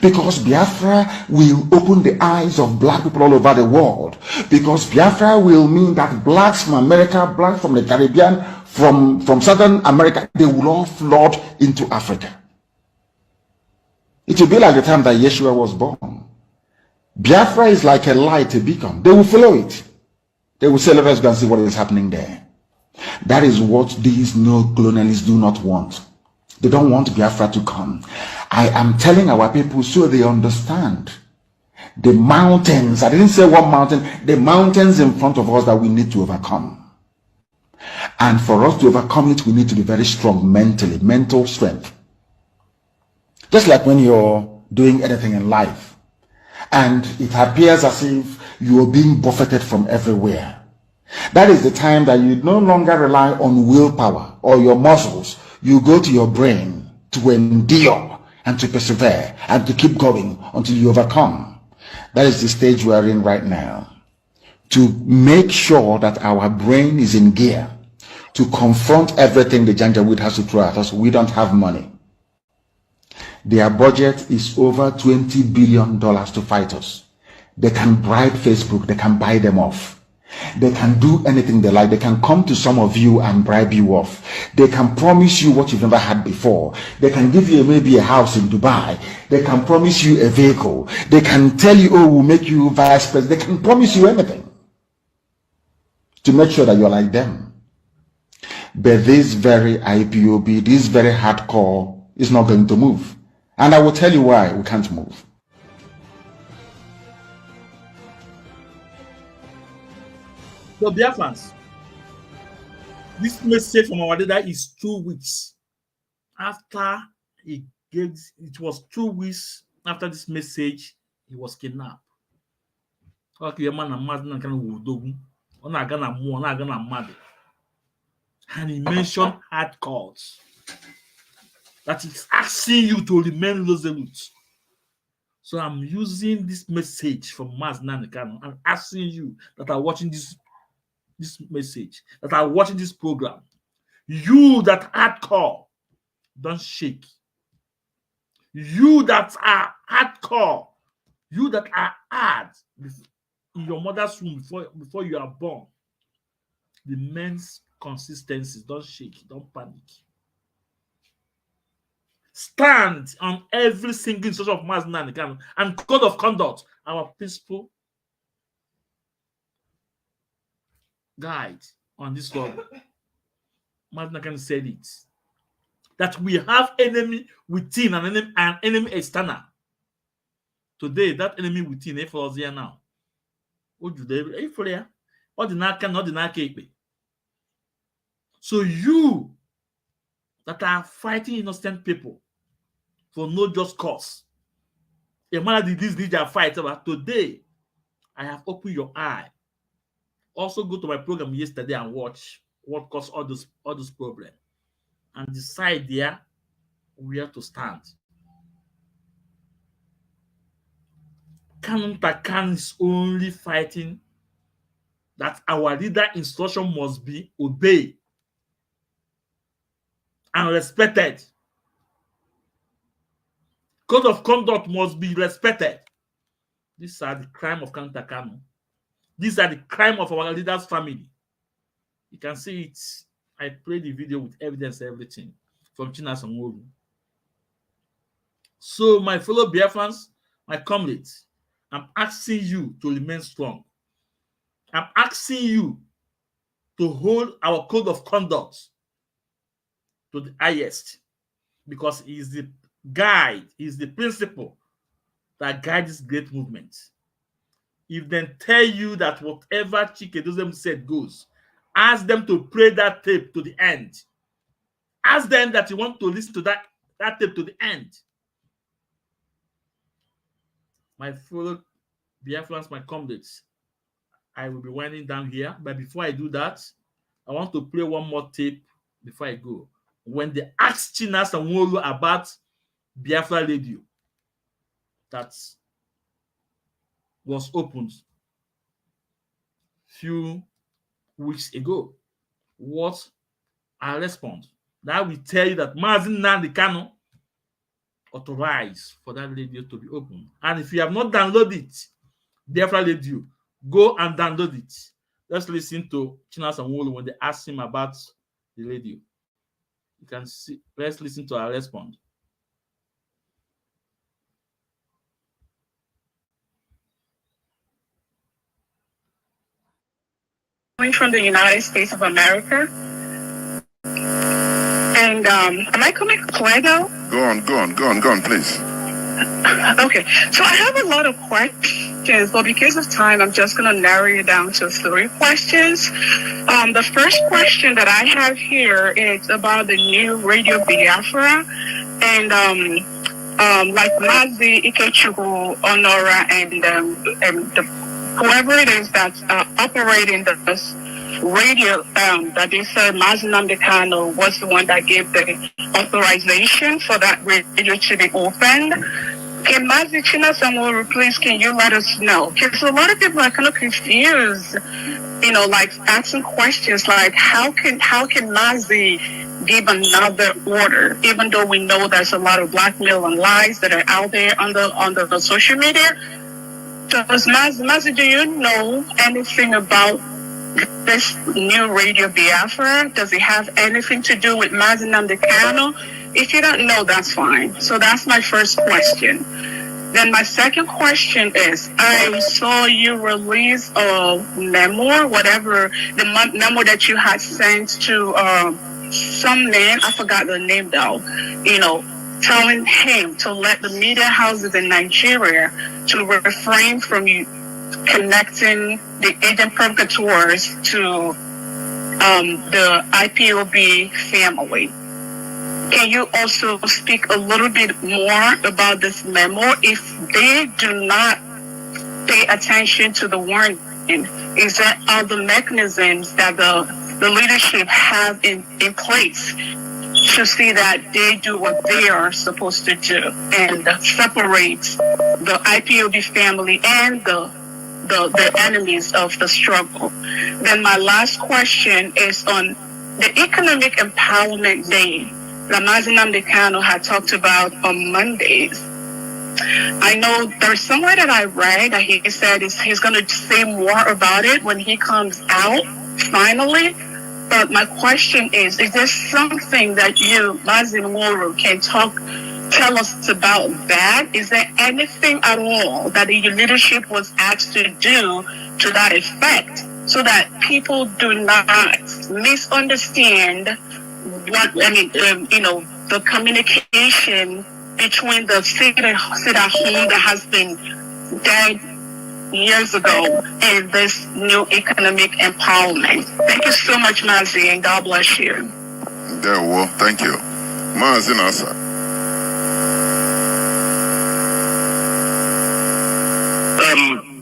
Because Biafra will open the eyes of black people all over the world. Because Biafra will mean that blacks from America, blacks from the Caribbean, from Southern America, they will all flood into Africa. It will be like the time that Yeshua was born. Biafra is like a light, a beacon. They will follow it. They will say, let us go and see what is happening there. That is what these neo-colonialists do not want. They don't want Biafra to come. I am telling our people so they understand. The mountains, I didn't say one mountain, the mountains in front of us that we need to overcome. And for us to overcome it, we need to be very strong mentally, mental strength. Just like when you're doing anything in life, and it appears as if you are being buffeted from everywhere. That is the time that you no longer rely on willpower or your muscles. You go to your brain to endure and to persevere and to keep going until you overcome. That is the stage we are in right now. To make sure that our brain is in gear to confront everything the Janjaweed has to throw at us. We don't have money. Their budget is over $20 billion to fight us. They can bribe Facebook. They can buy them off. They can do anything they like. They can come to some of you and bribe you off. They can promise you what you've never had before. They can give you maybe a house in Dubai. They can promise you a vehicle. They can tell you, oh, we'll make you vice president. They can promise you anything to make sure that you're like them. But this very IPOB, this very hardcore is not going to move. And I will tell you why we can't move. So, Biafrans, this message from our leader is 2 weeks after he gave. It was 2 weeks after this message, he was kidnapped. Okay, man, and he mentioned hard calls that he's asking you to remain resolute. So I'm using this message from Mazna Nkano and asking you that are watching this message, that are watching this program, you that hardcore, don't shake. You that are hardcore, you that are hard in your mother's womb before you are born, the men's consistencies, don't shake, don't panic. Stand on every single instruction of Mazna Nkano and code of conduct, our principal guide on this level. Mazna Nkano said it, that we have enemy within and enemy external. Today, that enemy within is for us here now. So you that are fighting innocent people for no just cause, a man did this need a fight, but today I have opened your eye. Also go to my program yesterday and watch what caused all those problems and decide there where to stand. Canon Takan is only fighting that our leader instruction must be obeyed and respected. Code of conduct must be respected. These are the crime of Canon Takan. These are the crime of our leader's family. You can see it. I played the video with evidence, everything from Chinasa Nworu. So, my fellow Biafrans, my comrades, I'm asking you to remain strong. I'm asking you to hold our code of conduct to the highest, because he is the guide, he is the principle that guides this great movement. If they tell you that whatever Chike said goes, ask them to play that tape to the end. Ask them that you want to listen to that tape to the end. My fellow Biafrans, my comrades, I will be winding down here. But before I do that, I want to play one more tape before I go. When they asked Chinasa Nworu about Biafra Radio that was opened few weeks ago, what I respond. That will tell you that Mazi Nnamdi Kanu authorized for that radio to be opened. And if you have not downloaded it, Biafra Radio, go and download it. Let's listen to Chinasa Nworu when they ask him about the radio. You can see. Let's listen to our response. From the United States of America. And am I coming clear now? Go on, please. Okay, so I have a lot of questions, but because of time, I'm just going to narrow it down to 3 questions. The first question that I have here is about the new Radio Biafra, and like Mazi Ikechukwu, Honora, and whoever it is that's operating this radio, that they said Mazi Nnamdi Kanu was the one that gave the authorization for that radio to be opened. Can Mazi Chinasa Nworu, please, can you let us know? Because a lot of people are kind of confused, you know, like asking questions like, how can Mazi give another order, even though we know there's a lot of blackmail and lies that are out there on the social media? Does Mazi, do you know anything about this new Radio Biafra? Does it have anything to do with Mazi Nnamdi Kanu? If you don't know, that's fine. So that's my first question. Then my second question is, I saw you release a memoir, whatever, the memoir that you had sent to some man, I forgot the name though, you know, telling him to let the media houses in Nigeria to refrain from connecting the agent provocateurs to the Ipob family. Can you also speak a little bit more about this memo? If they do not pay attention to the warning, is there other mechanisms that the leadership have in place to see that they do what they are supposed to do and separate the Ipob family and the enemies of the struggle? Then my last question is on the Economic Empowerment Day that Mazi Nnamdi Kanu had talked about on Mondays. I know there's somewhere that I read that he said he's going to say more about it when he comes out, finally. But my question is there something that you, Mazi Nworu, can tell us about that? Is there anything at all that your leadership was asked to do to that effect so that people do not misunderstand the communication between the sit-at-home that has been dead years ago and this new economic empowerment? Thank you so much, Mazi, and God bless you. Yeah, well, thank you. Mazi Nasa.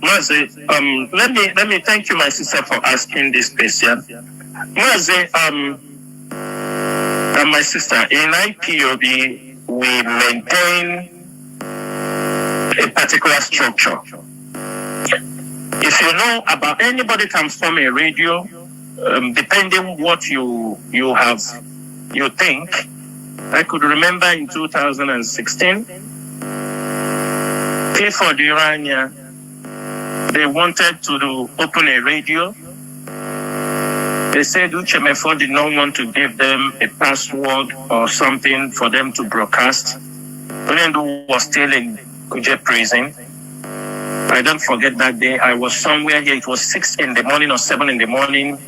Mazi, let me thank you, my sister, for asking this question. Mazi, my sister, in IPOB, we maintain a particular structure. If you know about anybody can form a radio, depending what you think. I could remember in 2016, for the Iranian, they wanted to open a radio. They said Uchemefo did not want to give them a password or something for them to broadcast. Onyendu was still in Kuje prison. I don't forget that day. I was somewhere here. It was 6 in the morning or 7 in the morning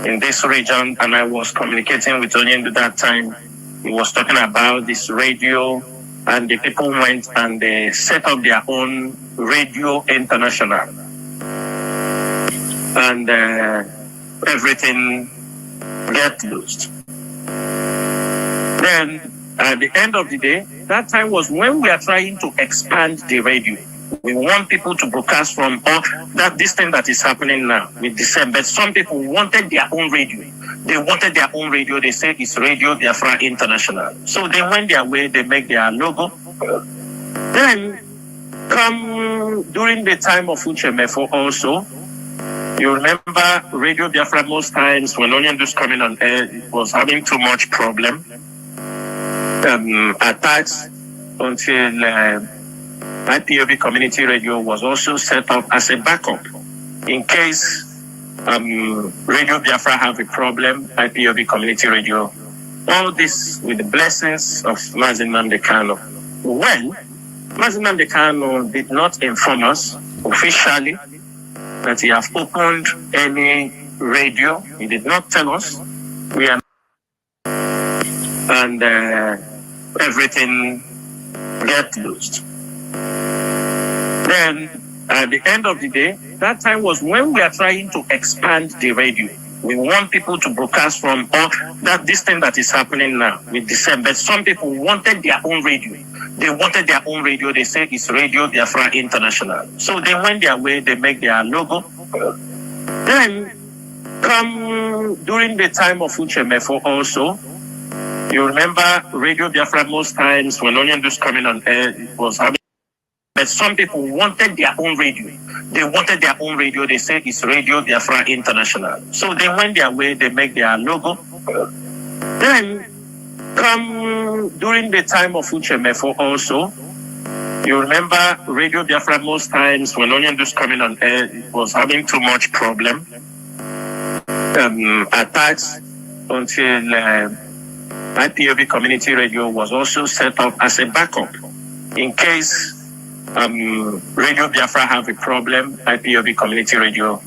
in this region, and I was communicating with Onyendu that time. He was talking about this radio, and the people went and they set up their own Radio International. And everything get closed. Then, at the end of the day, that time was when we are trying to expand the radio. We want people to broadcast from this thing that is happening now with the same. But some people wanted their own radio. They wanted their own radio. They said it's Radio Biafra International. So they went their way. They make their logo. Then, come during the time of Uchemefo also, you remember Radio Biafra most times when Onion coming on air, it was having too much problem. Attacks until IPOB Community Radio was also set up as a backup in case Radio Biafra have a problem. IPOB Community Radio, all this with the blessings of Mazi Nnamdi Kanu. When Mazi Nnamdi Kanu did not inform us officially that he have opened any radio, he did not tell us. We are and everything get lost. Then, at the end of the day, that time was when we are trying to expand the radio. We want people to broadcast from this thing that is happening now with the same. But some people wanted their own radio. They wanted their own radio. They said it's Radio Biafra International. So they went their way. They make their logo. Then, come during the time of Uchemefo also, you remember Radio Biafra most times when Onion coming on air, it was having. But some people wanted their own radio. They wanted their own radio. They said it's Radio Biafra International. So they went their way. They make their logo. Then, come during the time of Uchemefo also, you remember Radio Biafra most times when Onion coming on air, it was having too much problem. Attacks until IPOB Community Radio was also set up as a backup in case Radio Biafra have a problem. IPOB Community Radio,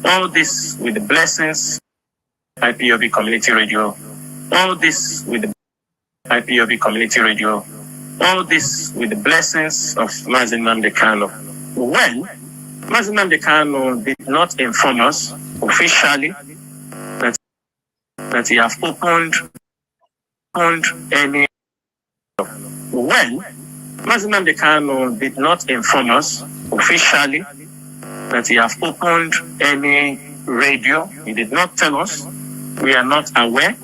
all this with the blessings. IPOB Community Radio, all this with the IPOB Community Radio, all this with the blessings of Mazi Nnamdi Kanu. When Mazi Nnamdi Kanu did not inform us officially that he have opened any. When Mazi Nnamdi Kanu did not inform us officially that he have opened any radio, he did not tell us. We are not aware.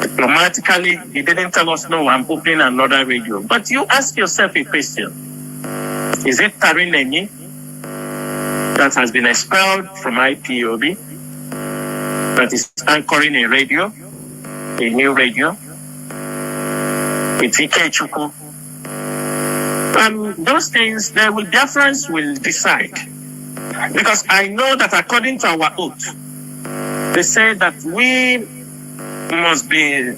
Diplomatically, he didn't tell us, no, I'm opening another radio. But you ask yourself a question. Is it Tarinenyi that has been expelled from IPOB, that is anchoring a radio, a new radio? It's Ikechukwu. And those things, Biafrans will decide. Because I know that according to our oath, they say that we must be,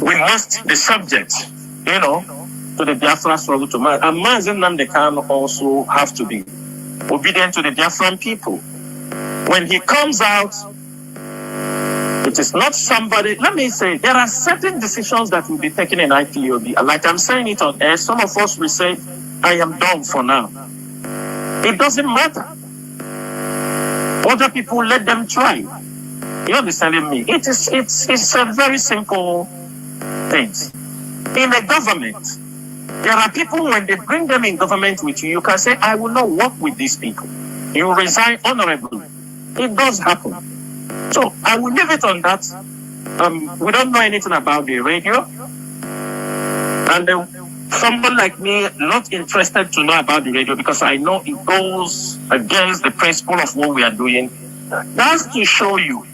we must be subject, to the Biafra struggle to man. And Mazi Nnamdi Kanu also have to be obedient to the Biafran people. When he comes out, it is not somebody, let me say, there are certain decisions that will be taken in IPOB. Like I'm saying it on air, some of us will say, I am done for now. It doesn't matter. Other people, let them try. You understand me? It's a very simple thing. In a government, there are people, when they bring them in government with you, you can say, I will not work with these people. You resign honorably. It does happen. So I will leave it on that. We don't know anything about the radio. And someone like me, not interested to know about the radio because I know it goes against the principle of what we are doing. That's to show you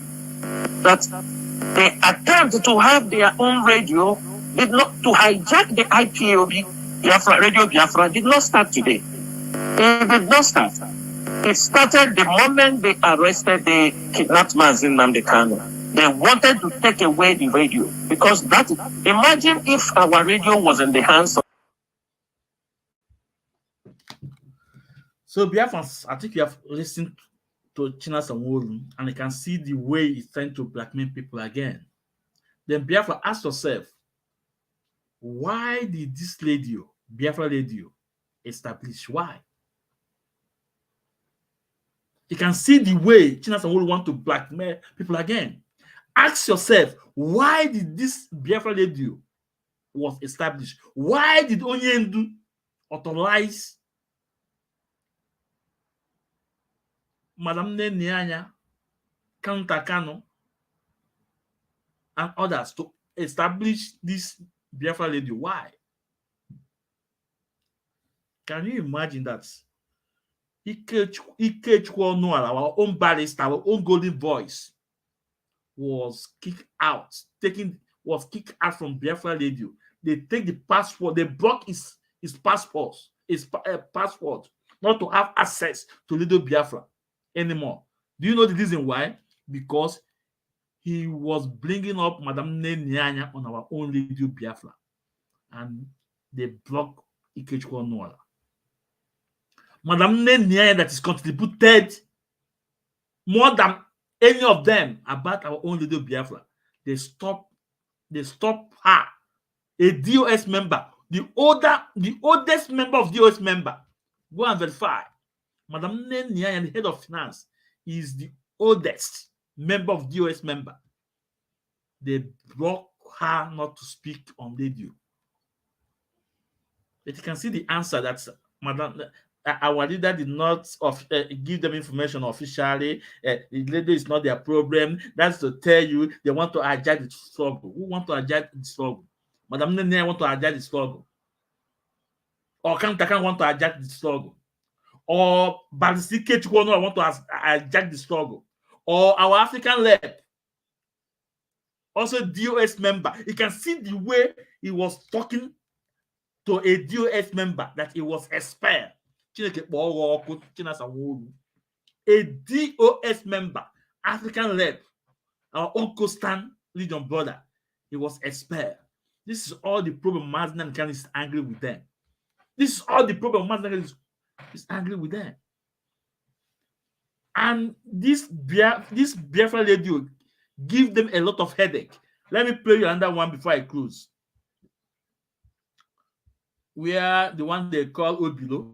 that the attempt to have their own radio did not, to hijack the IPOB, Biafra, Radio Biafra, did not start today. It did not start. It started the moment they arrested the kidnapped Mazi Nnamdi Kanu. They wanted to take away the radio because imagine if our radio was in the hands of. So Biafrans, I think you have listened to Chinasa Nworu and you can see the way he's trying to blackmail people again. Then Biafra, ask yourself, why did this radio, Biafra radio, establish? Why? You can see the way Chinasa Nworu want to blackmail people again. Ask yourself, why did this Biafra radio was established? Why did Onyendu authorize Madam Nenianya, Kanta Kano, and others to establish this Biafra radio? Why? Can you imagine that? Ikechukwu Onuala, our own barrister, our own golden voice, was kicked out from Biafra radio. They take the passport, they block his passport, passport, not to have access to Radio Biafra anymore. Do you know the reason why? Because he was bringing up Madam Nenianya on our own Radio Biafra, and they block Ikechukwu Onuala. Madam Nenianya that is contributed more than any of them about our own Radio Biafra. They stop her, a DOS member, the oldest member of DOS member. Go and verify. Madam Nenianya, the head of finance, is the oldest member of DOS member. They block her not to speak on radio. But you can see the answer that our leader did not give them information officially. The radio is not their problem. That's to tell you they want to hijack the struggle. Who want to hijack the struggle? Madam Nene want to hijack the struggle. Or Kantakan want to hijack the struggle. Or Balisi Kechukwono want to hijack the struggle. Or our African lab, also DOS member. You can see the way he was talking to a DOS member that he was expelled. Chinasa Nworu, a DOS member, African led, our own Coastal Legion brother, he was expelled. This is all the problem. Maznan Khan is angry with them. This is all the problem. Maznan is angry with them. And this Biafra radio give them a lot of headache. Let me play you another one before I close. We are the one they call Obilo.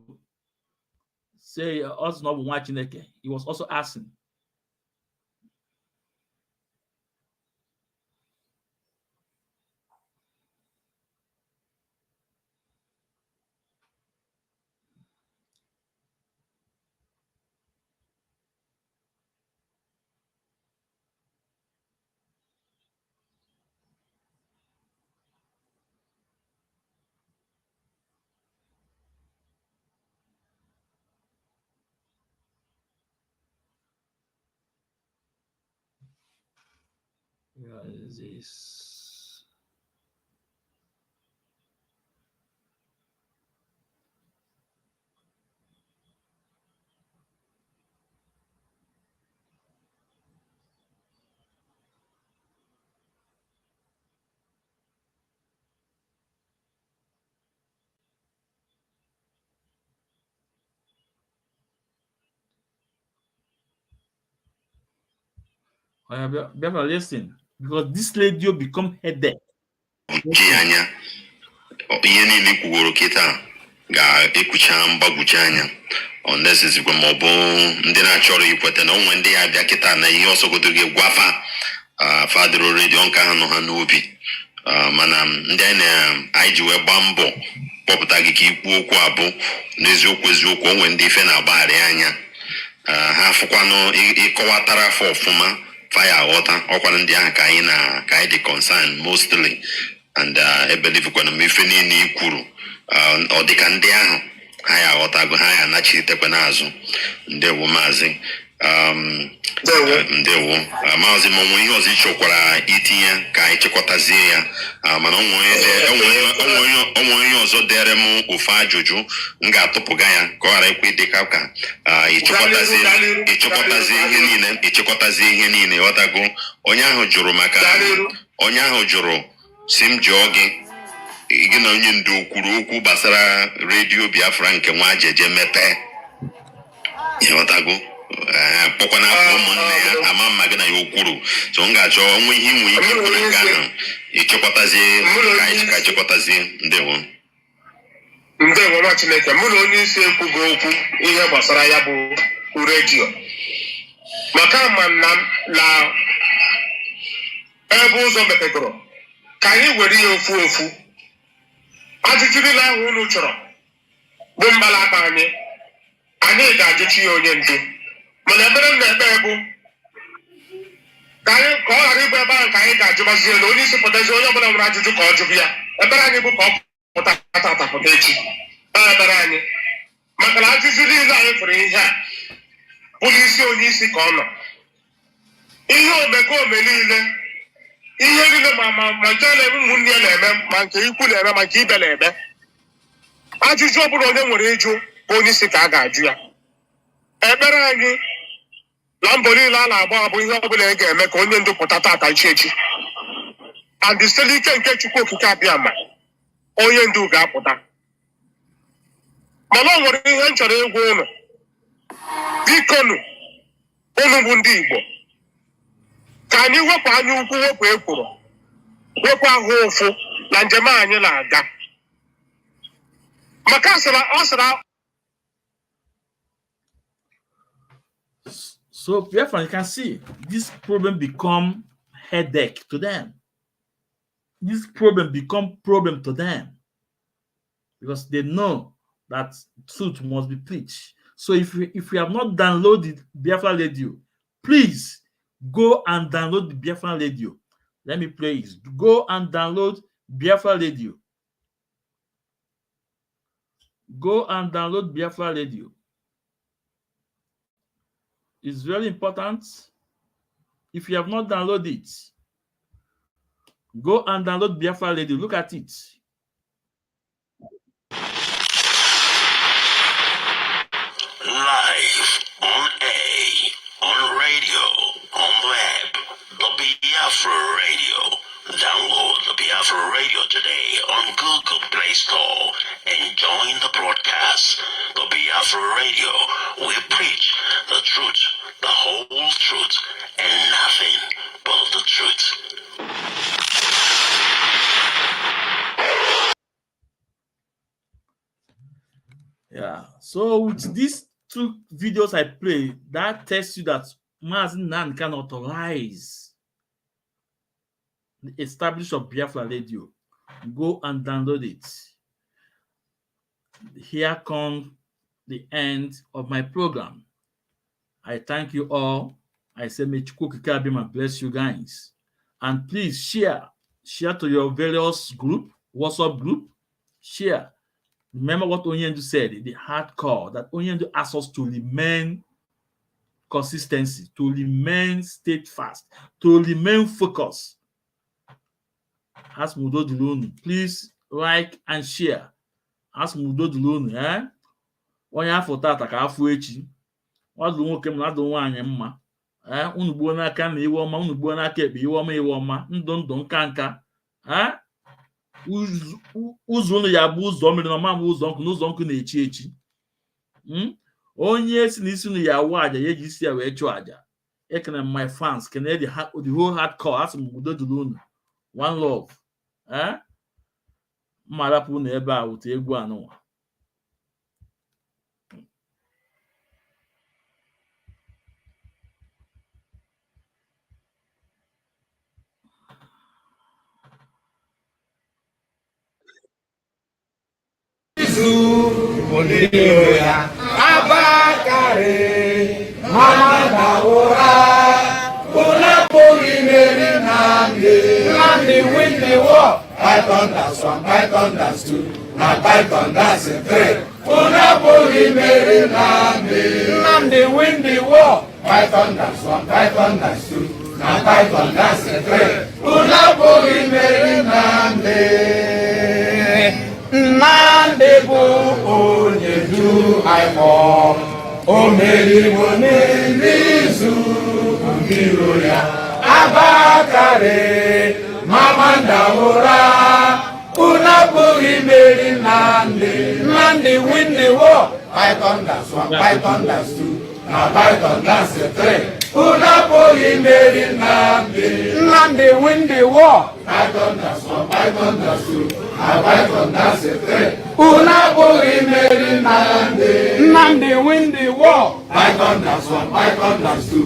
Say us not watching again. He was also asking. Where is this? Listen, because this radio become headache. Ihe niile kwugoro kịta ga-ekucha mgbagwoju anya unnecessary ma ọ bụ ndị na-achọrọ ikweta na onwe ndị ya bịa kịta na ihe ọsọgodo gị gwafa fadero redio nka ha nọ ha n'obi mana ndị anyị ji wee gbaa mbọ kpọpụta gị ka ikwu okwu abụ n'eziokwu eziokwu onwe ndị ife na-agbagharị anya ha fụkwanụ ịkọwatara afọ ọfụma faya aghọta ọkwara ndị ahụ ka anyị dị concern mostly. And I believe when I'm feeling equal, or the Candiano, higher or Tago higher, naturally tepenazo, they were mazing. They were mazing when he was each okra eating, Kai Chocotazia, Manon, so deremo, Ufa Jojo, Ngato Pogaya, Kora de Kaka, Ichokotazi, Henine, Otago, Onyaho Joro Maka, Onyaho Joro. Sim jogging, igina onye ndu kwuru okwu gbasara radio Biafra nke nwa jeje mepe. Ịghọtago pọkwana afọ ụmụnne ya ama mma gị na ya okwuru. So m ga-achọ onwe ihe inwe ike kwuru nke ahụ ịchịkọtazie ka anyị chịkọtazie ndewo. Ndewo nwa Chineke, mụ na onye isi ekwugo okwu ihe gbasara ya bụ redio. Maka ama na ebe ụzọ mepegoro ka anyị were ya ofu ofu ajụjụ niile ahụ unu chọrọ bụ mgbalaka anyị ga-ajụchi ya onye ndu mana ebere m na-ekpe bụ ka ọ ghara ịbụ ebe ahụ ka anyị ga-ajụbazi ya na onye isi pụtazi onye ọbụla nwere ajụjụ ka ọ jụbụ ya ebere anyị bụ ka ọ pụta atapụta echi ebere anyị maka na ajụjụ niile anyị fụrụ ihe a bụ n'isi onye isi ka ọ nọ ihe omekome niile ihe niile ma nke na-eme ụmụnne ya na-eme ma nke ikwu na-eme ma nke ibe na-eme ajụjụ ọbụla onye nwere ịjụ bụ onye isi ka a ga-ajụ ya ekpere anyị na mbọ niile a na-agba bụ ihe ọbụla ị ga-eme ka onye ndu pụta tata echi and site n'ike nke Chukwu okike abịa ma onye ndu ga-apụta mana ọ nwere ihe m chọrọ ịgwa ụnụ biko unu bụ ndị Igbo ka anyị wepụ anya ukwu wepụ ekworo wepụ ahụ ụfụ na njem anyị na-aga maka ọ sịra. So therefore you can see this problem become headache to them. This problem become problem to them because they know that truth must be preached. So if you have not downloaded Biafra Radio, please go and download the Biafra Radio. Let me play it. Go and download Biafra Radio. Go and download Biafra Radio. It's very important. If you have not downloaded it, go and download Biafra Radio. Look at it. Live on air, on radio, on web, the Biafra Radio. Download the Biafra Radio today on Google Play Store and join the broadcast. The Biafra Radio, we preach the truth, the whole truth, and nothing but the truth. Yeah, so with these two videos I play, that tells you that Mazi Nan can authorize the establishment of Biafra Radio. Go and download it. Here comes the end of my program. I thank you all. I say may Chukwu Kikabima bless you guys. And please share to your various group, WhatsApp group. Share. Remember what Onyendu said, the hardcore, that Onyendu asks us to remain consistency, to remain steadfast, to remain focused. As Mudo Dulunu, please like and share. As Mudo Dulunu, onye afọ tata ka afọ echi. Ọdụ nwoke m na adụ nwaanyị mma. Unu gbuo n'aka na iwe ọma, unu gbuo n'aka ekpe iwe ọma iwe ọma, ndụ nka nka. Ụzọ unu ya bụ ụzọ mmiri na ọma bụ ụzọ nkụ, n'ụzọ nkụ na-echi echi. Onye si n'isi unu ya awụ aja ya eji isi ya wee chụọ aja. Ekene my fans, kene the whole hardcore, asị m Mudo Dulunu. One love. Mmarapụ na ebe a wute egwu anụnwa. Abakare Mama Nworu Una Poli Meri Nandi win the war. Python that's one, Python that's two, now Python that's a three. Una Poli Meri Nandi win the war. Python that's one, Python that's two, now Python that's a three. Una Poli Meri Nandi bu onyedu Ipob. O Meri wone nizu mbiro ya. Abakare Mama Nworu Una Poli Meri Nandi win the war. Python that's one, Python that's two, now Python that's a three. Una Poli Meri Nandi win the war. Python that's one, Python that's two, now Python that's a three. Una Poli Meri Nandi win the war. Python that's one, Python that's two.